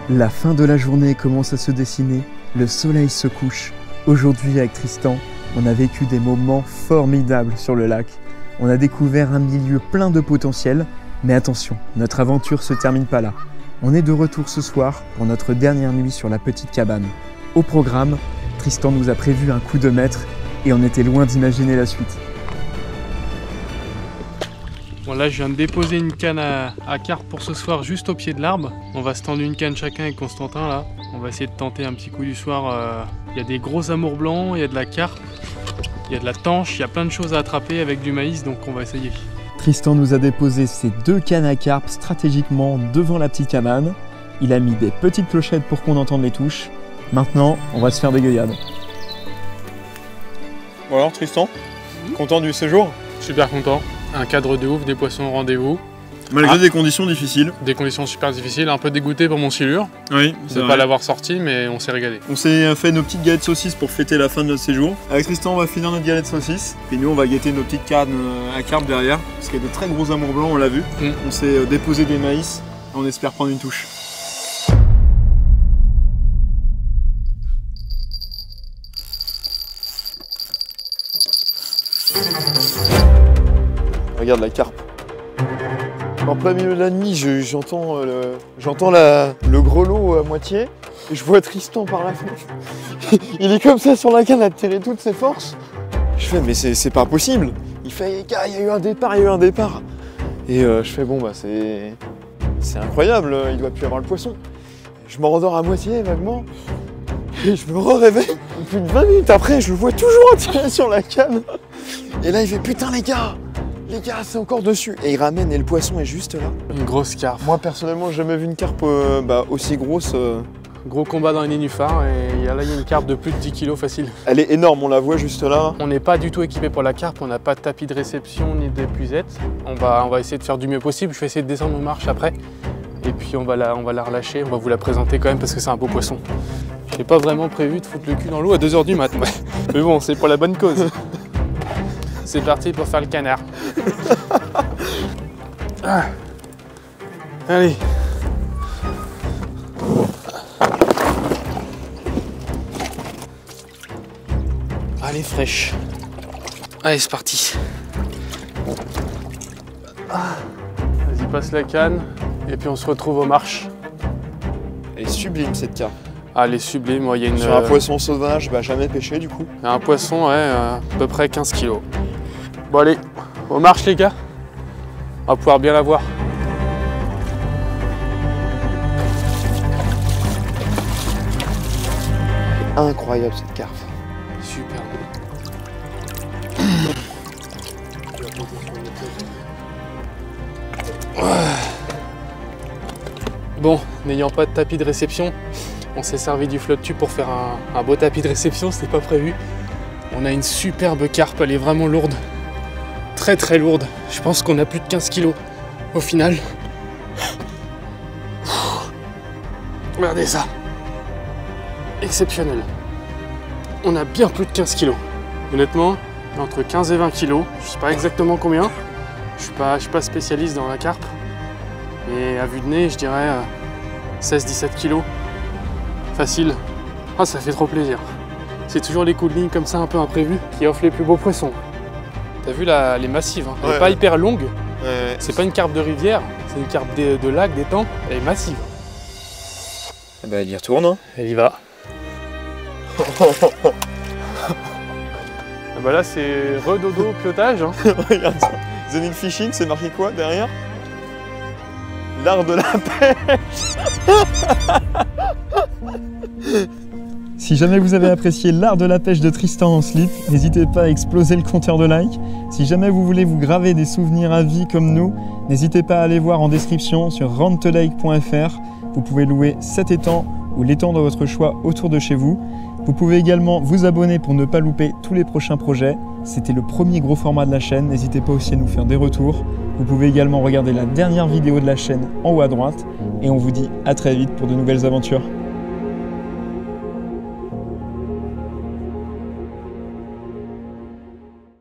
La fin de la journée commence à se dessiner, le soleil se couche. Aujourd'hui avec Tristan, on a vécu des moments formidables sur le lac. On a découvert un milieu plein de potentiel, mais attention, notre aventure se termine pas là. On est de retour ce soir pour notre dernière nuit sur la petite cabane. Au programme, Tristan nous a prévu un coup de maître et on était loin d'imaginer la suite. Bon là je viens de déposer une canne à carpe pour ce soir juste au pied de l'arbre. On va se tendre une canne chacun avec Constantin là. On va essayer de tenter un petit coup du soir. Il y a des gros amours blancs, il y a de la carpe, il y a de la tanche, il y a plein de choses à attraper avec du maïs donc on va essayer. Tristan nous a déposé ses 2 cannes à carpe stratégiquement devant la petite cabane. Il a mis des petites clochettes pour qu'on entende les touches. Maintenant, on va se faire des gueuyades. Bon alors Tristan, content du séjour? Super content, un cadre de ouf, des poissons au rendez-vous. Malgré des conditions difficiles. Des conditions super difficiles, un peu dégoûté pour mon silure. Oui, de ne pas l'avoir sorti, mais on s'est régalé. On s'est fait nos petites galettes saucisses pour fêter la fin de notre séjour. Avec Tristan, on va finir notre galette saucisse. Et nous, on va guetter nos petites cannes à carpe derrière. Parce qu'il y a de très gros amours blancs, on l'a vu. On s'est déposé des maïs. Et on espère prendre une touche. Regarde la carpe. En plein milieu de la nuit, j'entends le grelot à moitié et je vois Tristan par la fenêtre. Il est comme ça sur la canne à tirer toutes ses forces. Je fais mais c'est pas possible. Il fait il y a eu un départ, Et je fais bon bah c'est incroyable, il doit plus y avoir le poisson. Je me rendors à moitié vaguement et je me réveille. Plus de 20 minutes après, je le vois toujours tirer sur la canne. Et là il fait putain les gars, c'est encore dessus. Et il ramène et le poisson est juste là. Une grosse carpe. Moi personnellement, j'ai jamais vu une carpe aussi grosse. Gros combat dans les nénuphars et là il y a une carpe de plus de 10 kg facile. Elle est énorme, on la voit juste là. On n'est pas du tout équipé pour la carpe, on n'a pas de tapis de réception ni d'épuisette. On va essayer de faire du mieux possible, je vais essayer de descendre aux marches après. Et puis on va la relâcher, on va vous la présenter quand même parce que c'est un beau poisson. J'ai pas vraiment prévu de foutre le cul dans l'eau à 2 h du mat'. Ouais. Mais bon, c'est pour la bonne cause. C'est parti pour faire le canard. Ah. Allez. Allez, fraîche. Allez, c'est parti. Vas-y, passe la canne. Et puis on se retrouve aux marches. Elle est sublime cette carpe. Ah, elle est sublime. Il y a une, Sur un poisson sauvage, bah jamais pêché du coup. un poisson, ouais, à peu près 15 kg. Bon, allez, aux marches, les gars. On va pouvoir bien la voir. Incroyable cette carpe. Super. Bon, n'ayant pas de tapis de réception, on s'est servi du flotte tube pour faire un beau tapis de réception, c'était pas prévu. On a une superbe carpe, elle est vraiment lourde. Très très lourde. Je pense qu'on a plus de 15 kg au final. Regardez ça. Exceptionnel. On a bien plus de 15 kg. Honnêtement, entre 15 et 20 kg. Je sais pas exactement combien. Je suis pas spécialiste dans la carpe. Mais à vue de nez, je dirais 16-17 kg. Facile. Ah, ça fait trop plaisir. C'est toujours les coups de ligne comme ça, un peu imprévus, qui offrent les plus beaux poissons. T'as vu, là, elle est massive. Hein. Elle est pas hyper longue. Ouais. C'est pas une carpe de rivière. C'est une carpe de lac, d'étang. Elle est massive. Eh ben, elle y retourne. Hein. Elle y va. Ah bah là, c'est redodo piotage. Hein. Regarde ça. Zenith Fishing, c'est marqué quoi derrière? L'art de la pêche. Si jamais vous avez apprécié l'art de la pêche de Tristan en slip, n'hésitez pas à exploser le compteur de likes. Si jamais vous voulez vous graver des souvenirs à vie comme nous, n'hésitez pas à aller voir en description sur rentelake.fr. Vous pouvez louer cet étang ou l'étang de votre choix autour de chez vous. Vous pouvez également vous abonner pour ne pas louper tous les prochains projets. C'était le premier gros format de la chaîne, n'hésitez pas aussi à nous faire des retours. Vous pouvez également regarder la dernière vidéo de la chaîne en haut à droite. Et on vous dit à très vite pour de nouvelles aventures.